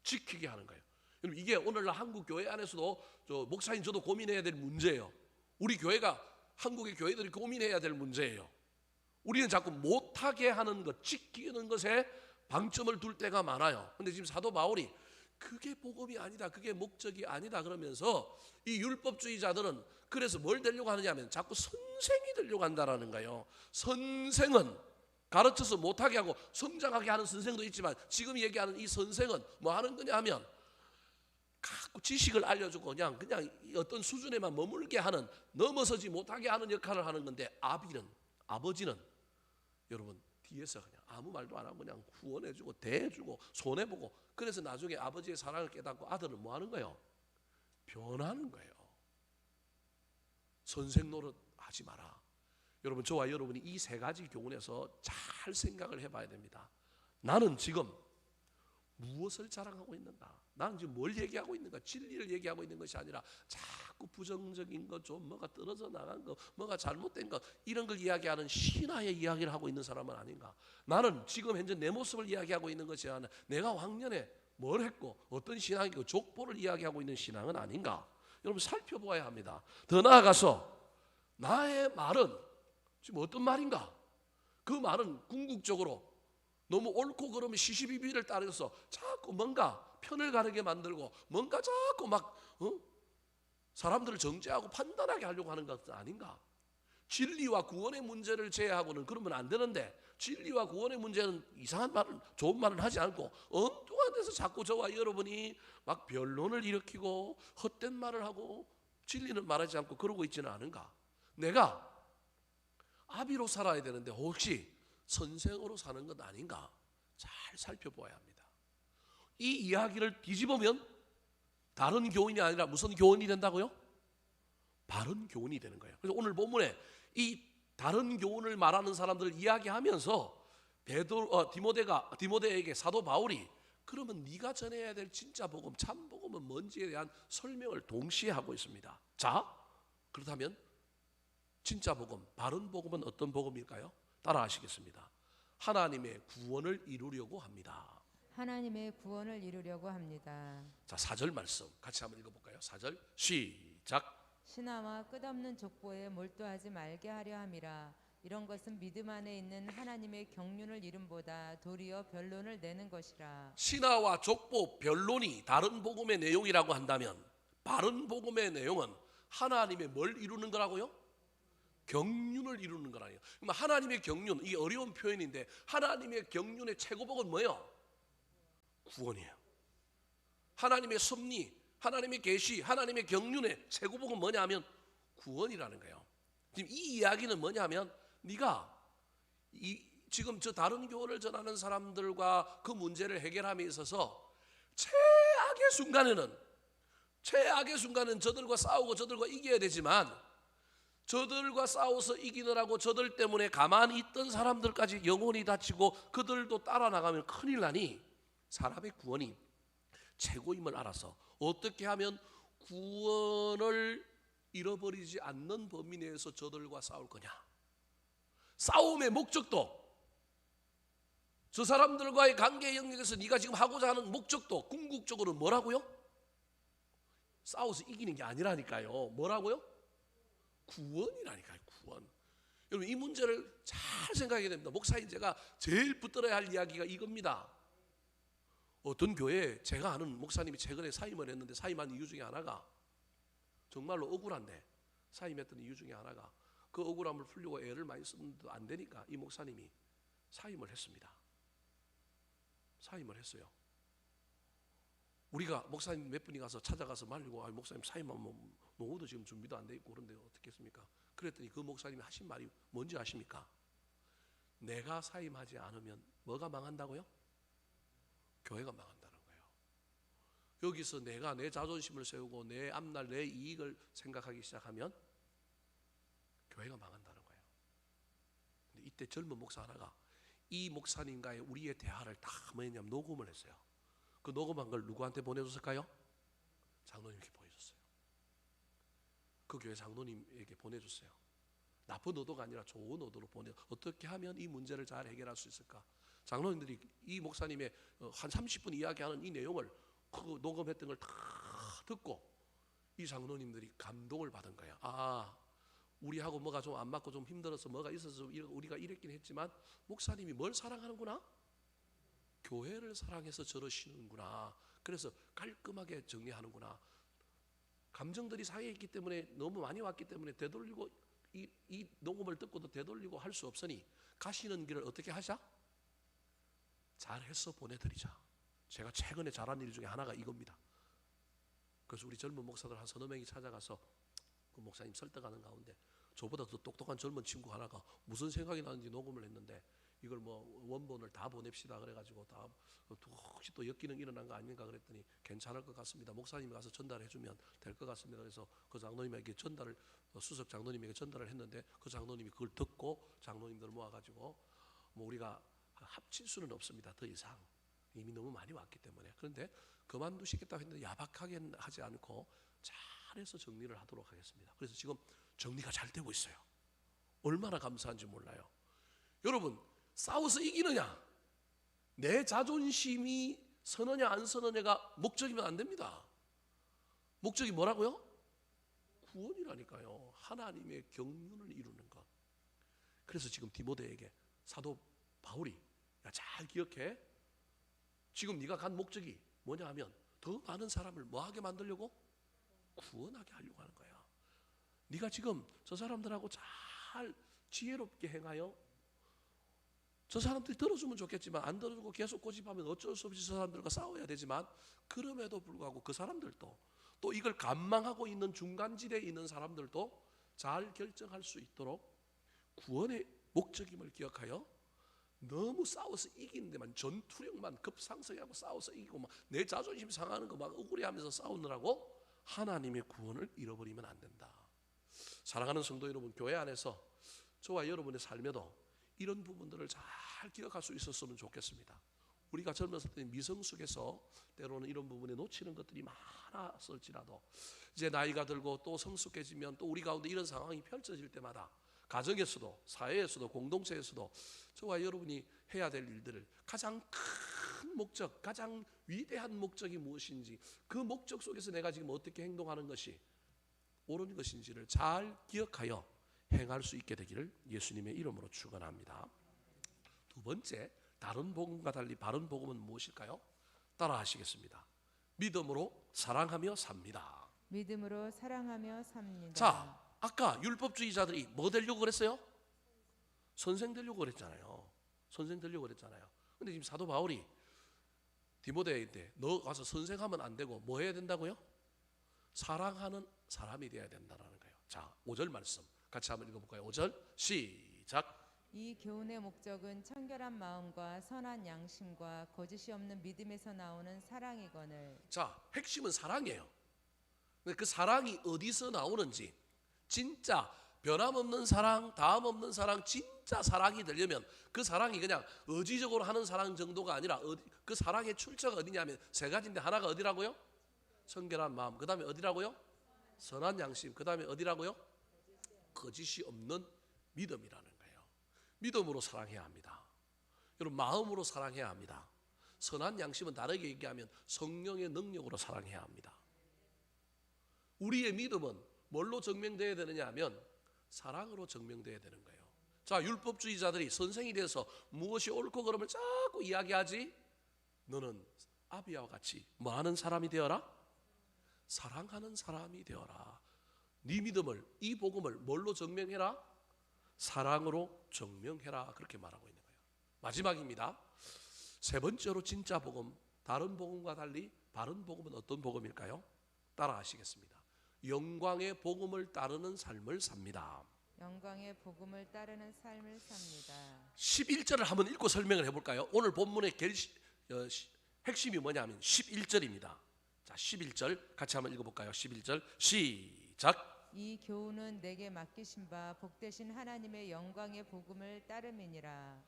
S1: 지키게 하는 거예요. 여러분, 이게 오늘날 한국 교회 안에서도 목사님 저도 고민해야 될 문제예요. 우리 교회가 한국의 교회들이 고민해야 될 문제예요. 우리는 자꾸 못하게 하는 것, 지키는 것에 방점을 둘 때가 많아요. 근데 지금 사도 바울이 그게 복음이 아니다, 그게 목적이 아니다 그러면서 이 율법주의자들은 그래서 뭘 되려고 하느냐 면 자꾸 선생이 되려고 한다라는 거예요. 선생은 가르쳐서 못하게 하고 성장하게 하는 선생도 있지만 지금 얘기하는 이 선생은 뭐 하는 거냐 하면 갖고 지식을 알려주고 그냥 어떤 수준에만 머물게 하는, 넘어서지 못하게 하는 역할을 하는 건데, 아버지는 여러분 뒤에서 그냥 아무 말도 안 하고 그냥 후원해주고 대해주고 손해보고, 그래서 나중에 아버지의 사랑을 깨닫고 아들은 뭐 하는 거예요? 변하는 거예요. 선생 노릇 하지 마라. 여러분, 저와 여러분이 이 세 가지 교훈에서 잘 생각을 해봐야 됩니다. 나는 지금 무엇을 자랑하고 있는가? 나는 지금 뭘 얘기하고 있는가? 진리를 얘기하고 있는 것이 아니라 자꾸 부정적인 것, 좀 뭐가 떨어져 나간 것, 뭐가 잘못된 것, 이런 걸 이야기하는 신화의 이야기를 하고 있는 사람은 아닌가? 나는 지금 현재 내 모습을 이야기하고 있는 것이 아니라 내가 왕년에 뭘 했고 어떤 신앙이고 족보를 이야기하고 있는 신앙은 아닌가? 여러분 살펴보아야 합니다. 더 나아가서 나의 말은 지금 어떤 말인가? 그 말은 궁극적으로 너무 옳고 그름의 시시비비를 따라서 자꾸 뭔가 편을 가르게 만들고 뭔가 자꾸 막 사람들을 정죄하고 판단하게 하려고 하는 것은 아닌가? 진리와 구원의 문제를 제외하고는 그러면 안 되는데, 진리와 구원의 문제는 이상한 말을, 좋은 말을 하지 않고 엉뚱한 데서 자꾸 저와 여러분이 막 변론을 일으키고 헛된 말을 하고 진리는 말하지 않고 그러고 있지는 않은가? 내가 아비로 살아야 되는데 혹시 선생으로 사는 것 아닌가? 잘 살펴보아야 합니다. 이 이야기를 뒤집으면 다른 교훈이 아니라 무슨 교훈이 된다고요? 바른 교훈이 되는 거예요. 그래서 오늘 본문에 이 다른 교훈을 말하는 사람들을 이야기하면서 디모데에게 사도 바울이 그러면 네가 전해야 될 진짜 복음, 참 복음은 뭔지에 대한 설명을 동시에 하고 있습니다. 자, 그렇다면 진짜 복음, 바른 복음은 어떤 복음일까요? 따라 하시겠습니다. 하나님의 구원을 이루려고 합니다.
S2: 하나님의 구원을 이루려고 합니다.
S1: 자, 4절 말씀 같이 한번 읽어볼까요? 4절 시작.
S2: 신하와 끝없는 족보에 몰두하지 말게 하려 함이라. 이런 것은 믿음 안에 있는 하나님의 경륜을 이름보다 도리어 변론을 내는 것이라.
S1: 신하와 족보, 변론이 다른 복음의 내용이라고 한다면 바른 복음의 내용은 하나님의 뭘 이루는 거라고요? 경륜을 이루는 거라요. 그럼 하나님의 경륜, 이게 어려운 표현인데 하나님의 경륜의 최고복은 뭐예요? 구원이에요. 하나님의 섭리, 하나님의 계시, 하나님의 경륜의 최고복은 뭐냐 하면 구원이라는 거예요. 지금 이 이야기는 뭐냐면 네가 지금 저 다른 교훈을 전하는 사람들과 그 문제를 해결함에 있어서 최악의 순간에는 저들과 싸우고 저들과 이겨야 되지만, 저들과 싸워서 이기느라고 저들 때문에 가만히 있던 사람들까지 영혼이 다치고 그들도 따라 나가면 큰일 나니, 사람의 구원이 최고임을 알아서 어떻게 하면 구원을 잃어버리지 않는 범위 내에서 저들과 싸울 거냐. 싸움의 목적도, 저 사람들과의 관계 영역에서 네가 지금 하고자 하는 목적도 궁극적으로 뭐라고요? 싸워서 이기는 게 아니라니까요. 뭐라고요? 구원이라니까요. 구원. 여러분 이 문제를 잘 생각해야 됩니다. 목사인 제가 제일 붙들어야 할 이야기가 이겁니다. 어떤 교회에 제가 아는 목사님이 최근에 사임을 했는데, 사임한 이유 중에 하나가 정말로 억울한데, 사임했던 이유 중에 하나가 그 억울함을 풀려고 애를 많이 썼는데도 안 되니까 이 목사님이 사임을 했습니다. 사임을 했어요. 우리가 목사님 몇 분이 가서 찾아가서 말리고, 목사님 사임하면 노후도 지금 준비도 안 돼 있고 그런데 어떻게 했습니까? 그랬더니 그 목사님이 하신 말이 뭔지 아십니까? 내가 사임하지 않으면 뭐가 망한다고요? 교회가 망한다는 거예요. 여기서 내가 내 자존심을 세우고 내 앞날 내 이익을 생각하기 시작하면 교회가 망한다는 거예요. 근데 이때 젊은 목사 하나가 이 목사님과의 우리의 대화를 다 뭐냐면 녹음을 했어요. 그 녹음한 걸 누구한테 보내줬을까요? 장로님께 보내줬어요. 그 교회 장로님에게 보내줬어요. 나쁜 의도가 아니라 좋은 의도로 어떻게 하면 이 문제를 잘 해결할 수 있을까? 장로님들이 이 목사님의 한 30분 이야기하는 이 내용을 그 녹음했던 걸 다 듣고 이 장로님들이 감동을 받은 거예요. 아, 우리하고 뭐가 좀 안 맞고 좀 힘들어서 뭐가 있어서 우리가 이랬긴 했지만 목사님이 뭘 사랑하는구나? 교회를 사랑해서 저러시는구나. 그래서 깔끔하게 정리하는구나. 감정들이 사이에 있기 때문에 너무 많이 왔기 때문에 되돌리고 이 녹음을 듣고도 되돌리고 할 수 없으니 가시는 길을 어떻게 하자? 잘해서 보내드리자. 제가 최근에 잘한 일 중에 하나가 이겁니다. 그래서 우리 젊은 목사들 한 서너 명이 찾아가서 그 목사님 설득하는 가운데 저보다 더 똑똑한 젊은 친구 하나가 무슨 생각이 나는지 녹음을 했는데 이걸 뭐 원본을 다 보냅시다 그래가지고 다 혹시 또 엮이는 일어난 거 아닌가 그랬더니 괜찮을 것 같습니다. 목사님이 가서 전달해 주면 될 것 같습니다. 그래서 그 장로님에게 전달을 수석 장로님에게 전달을 했는데 그 장로님이 그걸 듣고 장로님들 모아가지고 뭐 우리가 합칠 수는 없습니다. 더 이상 이미 너무 많이 왔기 때문에. 그런데 그만두시겠다고 했는데 야박하게 하지 않고 잘해서 정리를 하도록 하겠습니다. 그래서 지금 정리가 잘 되고 있어요. 얼마나 감사한지 몰라요. 여러분, 싸워서 이기느냐, 내 자존심이 서느냐 안 서느냐가 목적이면 안 됩니다. 목적이 뭐라고요? 구원이라니까요. 하나님의 경륜을 이루는 것. 그래서 지금 디모데에게 사도 바울이 야, 잘 기억해. 지금 네가 간 목적이 뭐냐 하면 더 많은 사람을 뭐하게 만들려고? 구원하게 하려고 하는 거야. 네가 지금 저 사람들하고 잘 지혜롭게 행하여 저 사람들이 들어주면 좋겠지만 안 들어주고 계속 고집하면 어쩔 수 없이 저 사람들과 싸워야 되지만 그럼에도 불구하고 그 사람들도 또 이걸 감망하고 있는 중간지대에 있는 사람들도 잘 결정할 수 있도록 구원의 목적임을 기억하여 너무 싸워서 이기는 데만 전투력만 급상승하고 싸워서 이기고 막 내 자존심 상하는 거 막 억울해하면서 싸우느라고 하나님의 구원을 잃어버리면 안 된다. 사랑하는 성도 여러분, 교회 안에서 저와 여러분의 삶에도 이런 부분들을 잘 기억할 수 있었으면 좋겠습니다. 우리가 젊었을 때 미성숙해서 때로는 이런 부분에 놓치는 것들이 많았을지라도 이제 나이가 들고 또 성숙해지면 또 우리 가운데 이런 상황이 펼쳐질 때마다 가정에서도 사회에서도 공동체에서도 저와 여러분이 해야 될 일들을 가장 큰 목적, 가장 위대한 목적이 무엇인지 그 목적 속에서 내가 지금 어떻게 행동하는 것이 옳은 것인지를 잘 기억하여 행할 수 있게 되기를 예수님의 이름으로 축원합니다. 두 번째, 다른 복음과 달리 바른 복음은 무엇일까요? 따라 하시겠습니다. 믿음으로 사랑하며 삽니다.
S2: 믿음으로 사랑하며 삽니다.
S1: 자, 아까 율법주의자들이 뭐 되려고 그랬어요? 선생 되려고 그랬잖아요. 선생 되려고 그랬잖아요. 근데 지금 사도 바울이 디모데에게 너 가서 선생하면 안 되고 뭐 해야 된다고요? 사랑하는 사람이 되어야 된다는 거예요. 자, 5절 말씀 같이 한번 읽어볼까요? 5절 시작.
S2: 이 교훈의 목적은 청결한 마음과 선한 양심과 거짓이 없는 믿음에서 나오는 사랑이거늘.
S1: 자, 핵심은 사랑이에요. 근데 그 사랑이 어디서 나오는지 진짜 변함없는 사랑, 다음없는 사랑, 진짜 사랑이 되려면 그 사랑이 그냥 의지적으로 하는 사랑 정도가 아니라 그 사랑의 출처가 어디냐면 세 가지인데 하나가 어디라고요? 청결한 마음. 그 다음에 어디라고요? 선한 양심. 그 다음에 어디라고요? 거짓이 없는 믿음이라는 거예요. 믿음으로 사랑해야 합니다. 여러분, 마음으로 사랑해야 합니다. 선한 양심은 다르게 얘기하면 성령의 능력으로 사랑해야 합니다. 우리의 믿음은 뭘로 증명되어야 되느냐 하면 사랑으로 증명되어야 되는 거예요. 자, 율법주의자들이 선생이 돼서 무엇이 옳고 그름을 자꾸 이야기하지? 너는 아비아와 같이 뭐하는 사람이 되어라? 사랑하는 사람이 되어라. 네 믿음을, 이 복음을 뭘로 증명해라? 사랑으로 증명해라. 그렇게 말하고 있는 거예요. 마지막입니다. 세 번째로 진짜 복음, 다른 복음과 달리 바른 복음은 어떤 복음일까요? 따라 하시겠습니다. 영광의 복음을 따르는 삶을 삽니다.
S2: 영광의 복음을 따르는 삶을 삽니다.
S1: 11절을 한번 읽고 설명을 해볼까요? 오늘 본문의 핵심이 뭐냐면 11절입니다. 자, 11절 같이 한번 읽어볼까요? 11절 시작.
S2: 이 교훈은 내게 맡기신 바 복되신 하나님의 영광의 복음을 따름이니라.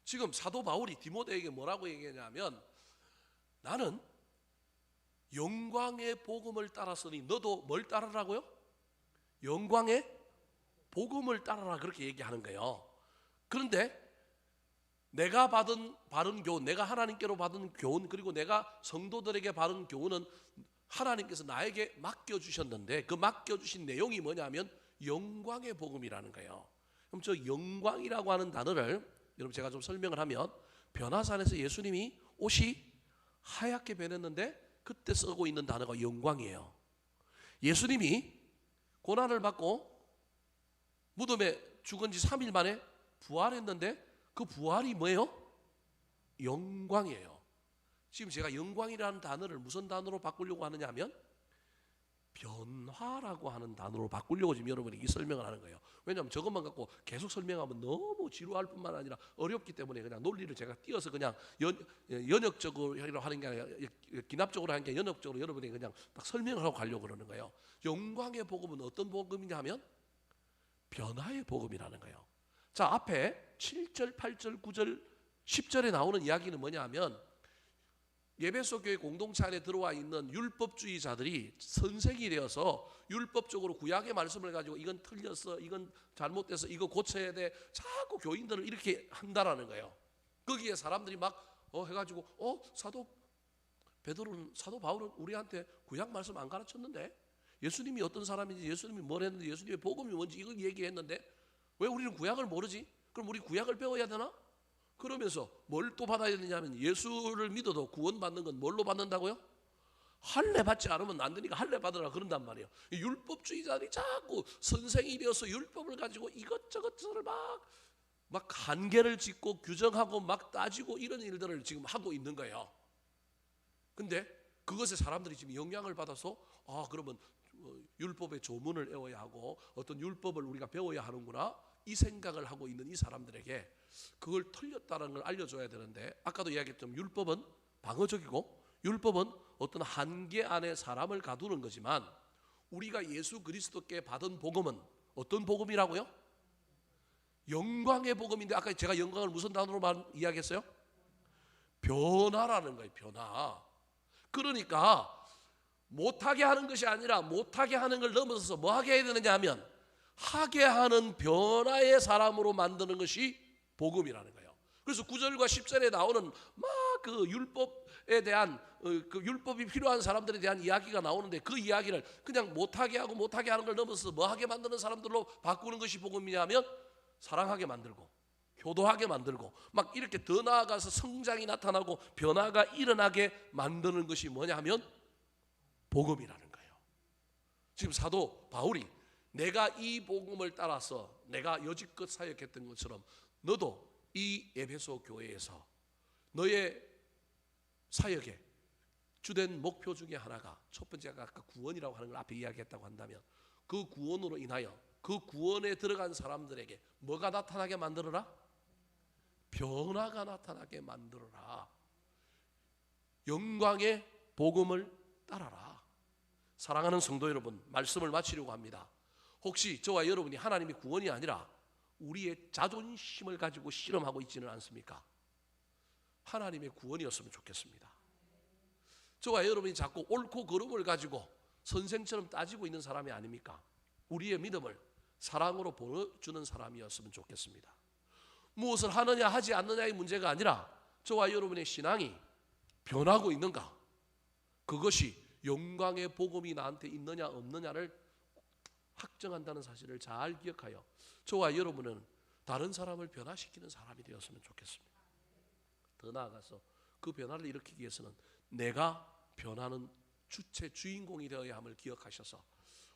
S1: 지금 사도 바울이 디모데에게 뭐라고 얘기하냐면 나는 영광의 복음을 따랐으니 너도 뭘 따르라고요? 영광의 복음을 따르라 그렇게 얘기하는 거예요. 그런데 내가 받은 바른 교훈, 내가 하나님께로 받은 교훈, 그리고 내가 성도들에게 받은 교훈은 하나님께서 나에게 맡겨주셨는데 그 맡겨주신 내용이 뭐냐면 영광의 복음이라는 거예요. 그럼 저 영광이라고 하는 단어를 여러분 제가 좀 설명을 하면 변화산에서 예수님이 옷이 하얗게 변했는데 그때 쓰고 있는 단어가 영광이에요. 예수님이 고난을 받고 무덤에 죽은 지 3일 만에 부활했는데 그 부활이 뭐예요? 영광이에요. 지금 제가 영광이라는 단어를 무슨 단어로 바꾸려고 하느냐 하면 변화라고 하는 단어로 바꾸려고 지금 여러분에게 설명을 하는 거예요. 왜냐하면 저것만 갖고 계속 설명하면 너무 지루할 뿐만 아니라 어렵기 때문에 그냥 논리를 제가 띄어서 그냥 연역적으로 하는 게 아니라 기납적으로 하는 게 연역적으로 여러분에게 그냥 딱 설명을 하고 가려고 그러는 거예요. 영광의 복음은 어떤 복음이냐 하면 변화의 복음이라는 거예요. 자, 앞에 7절, 8절, 9절, 10절에 나오는 이야기는 뭐냐 하면 예배소 교회 공동체 안에 들어와 있는 율법주의자들이 선생이 되어서 율법적으로 구약의 말씀을 가지고 이건 틀렸어, 이건 잘못돼서 이거 고쳐야 돼, 자꾸 교인들을 이렇게 한다라는 거예요. 거기에 사람들이 막 해가지고 사도 바울은 우리한테 구약 말씀 안 가르쳤는데 예수님이 어떤 사람인지, 예수님이 뭘 했는지, 예수님의 복음이 뭔지 이걸 얘기했는데 왜 우리는 구약을 모르지? 그럼 우리 구약을 배워야 되나? 그러면서 뭘 또 받아야 되냐면 예수를 믿어도 구원받는 건 뭘로 받는다고요? 할례 받지 않으면 안 되니까 할례 받으라 그런단 말이에요. 율법주의자들이 자꾸 선생이 되어서 율법을 가지고 이것저것을 막 한계를 짓고 규정하고 막 따지고 이런 일들을 지금 하고 있는 거예요. 근데 그것에 사람들이 지금 영향을 받아서 그러면 율법의 조문을 외워야 하고 어떤 율법을 우리가 배워야 하는구나 이 생각을 하고 있는 이 사람들에게 그걸 틀렸다는 걸 알려줘야 되는데 아까도 이야기했던 율법은 방어적이고 율법은 어떤 한계 안에 사람을 가두는 거지만 우리가 예수 그리스도께 받은 복음은 어떤 복음이라고요? 영광의 복음인데 아까 제가 영광을 무슨 단어로 이야기했어요? 변화라는 거예요. 변화. 그러니까 못하게 하는 것이 아니라 못하게 하는 걸 넘어서서 뭐 하게 해야 되느냐 하면 하게 하는 변화의 사람으로 만드는 것이 복음이라는 거예요. 그래서 9절과 10절에 나오는 막 그 율법에 대한 그 율법이 필요한 사람들에 대한 이야기가 나오는데 그 이야기를 그냥 못하게 하고 못하게 하는 걸 넘어서 뭐 하게 만드는 사람들로 바꾸는 것이 복음이냐면 사랑하게 만들고 효도하게 만들고 막 이렇게 더 나아가서 성장이 나타나고 변화가 일어나게 만드는 것이 뭐냐 하면 복음이라는 거예요. 지금 사도 바울이 내가 이 복음을 따라서 내가 여지껏 사역했던 것처럼 너도 이 에베소 교회에서 너의 사역의 주된 목표 중에 하나가 첫 번째가 아까 구원이라고 하는 걸 앞에 이야기했다고 한다면 그 구원으로 인하여 그 구원에 들어간 사람들에게 뭐가 나타나게 만들어라? 변화가 나타나게 만들어라. 영광의 복음을 따라라. 사랑하는 성도 여러분, 말씀을 마치려고 합니다. 혹시 저와 여러분이 하나님의 구원이 아니라 우리의 자존심을 가지고 실험하고 있지는 않습니까? 하나님의 구원이었으면 좋겠습니다. 저와 여러분이 자꾸 옳고 그름을 가지고 선생처럼 따지고 있는 사람이 아닙니까? 우리의 믿음을 사랑으로 보여주는 사람이었으면 좋겠습니다. 무엇을 하느냐 하지 않느냐의 문제가 아니라 저와 여러분의 신앙이 변하고 있는가? 그것이 영광의 복음이 나한테 있느냐 없느냐를 확정한다는 사실을 잘 기억하여 저와 여러분은 다른 사람을 변화시키는 사람이 되었으면 좋겠습니다. 더 나아가서 그 변화를 일으키기 위해서는 내가 변하는 주체 주인공이 되어야 함을 기억하셔서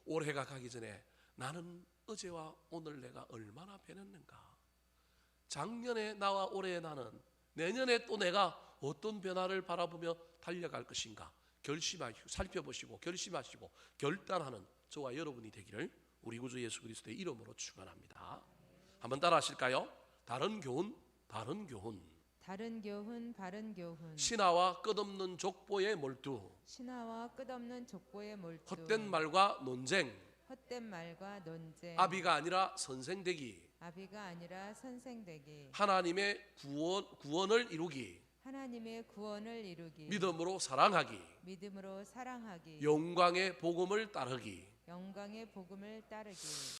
S1: 올해가 가기 전에 나는 어제와 오늘 내가 얼마나 변했는가, 작년에 나와 올해의 나는 내년에 또 내가 어떤 변화를 바라보며 달려갈 것인가 결심하시고 살펴보시고 결심하시고 결단하는 저와 여러분이 되기를 우리 구주 예수 그리스도의 이름으로 축원합니다. 한번 따라 하실까요? 다른 교훈, 바른 교훈.
S2: 다른 교훈, 바른 교훈.
S1: 신하와 끝없는 족보의 몰두.
S2: 신하와 끝없는 족보의 몰두.
S1: 헛된 말과 논쟁.
S2: 헛된 말과 논쟁,
S1: 아비가 아니라 선생되기,
S2: 아비가 아니라 선생되기,
S1: 하나님의 구원을 이루기,
S2: 하나님의 구원을 이루기,
S1: 믿음으로 사랑하기,
S2: 믿음으로 사랑하기,
S1: 영광의 복음을 따르기.
S2: 영광의 복음을 따르기.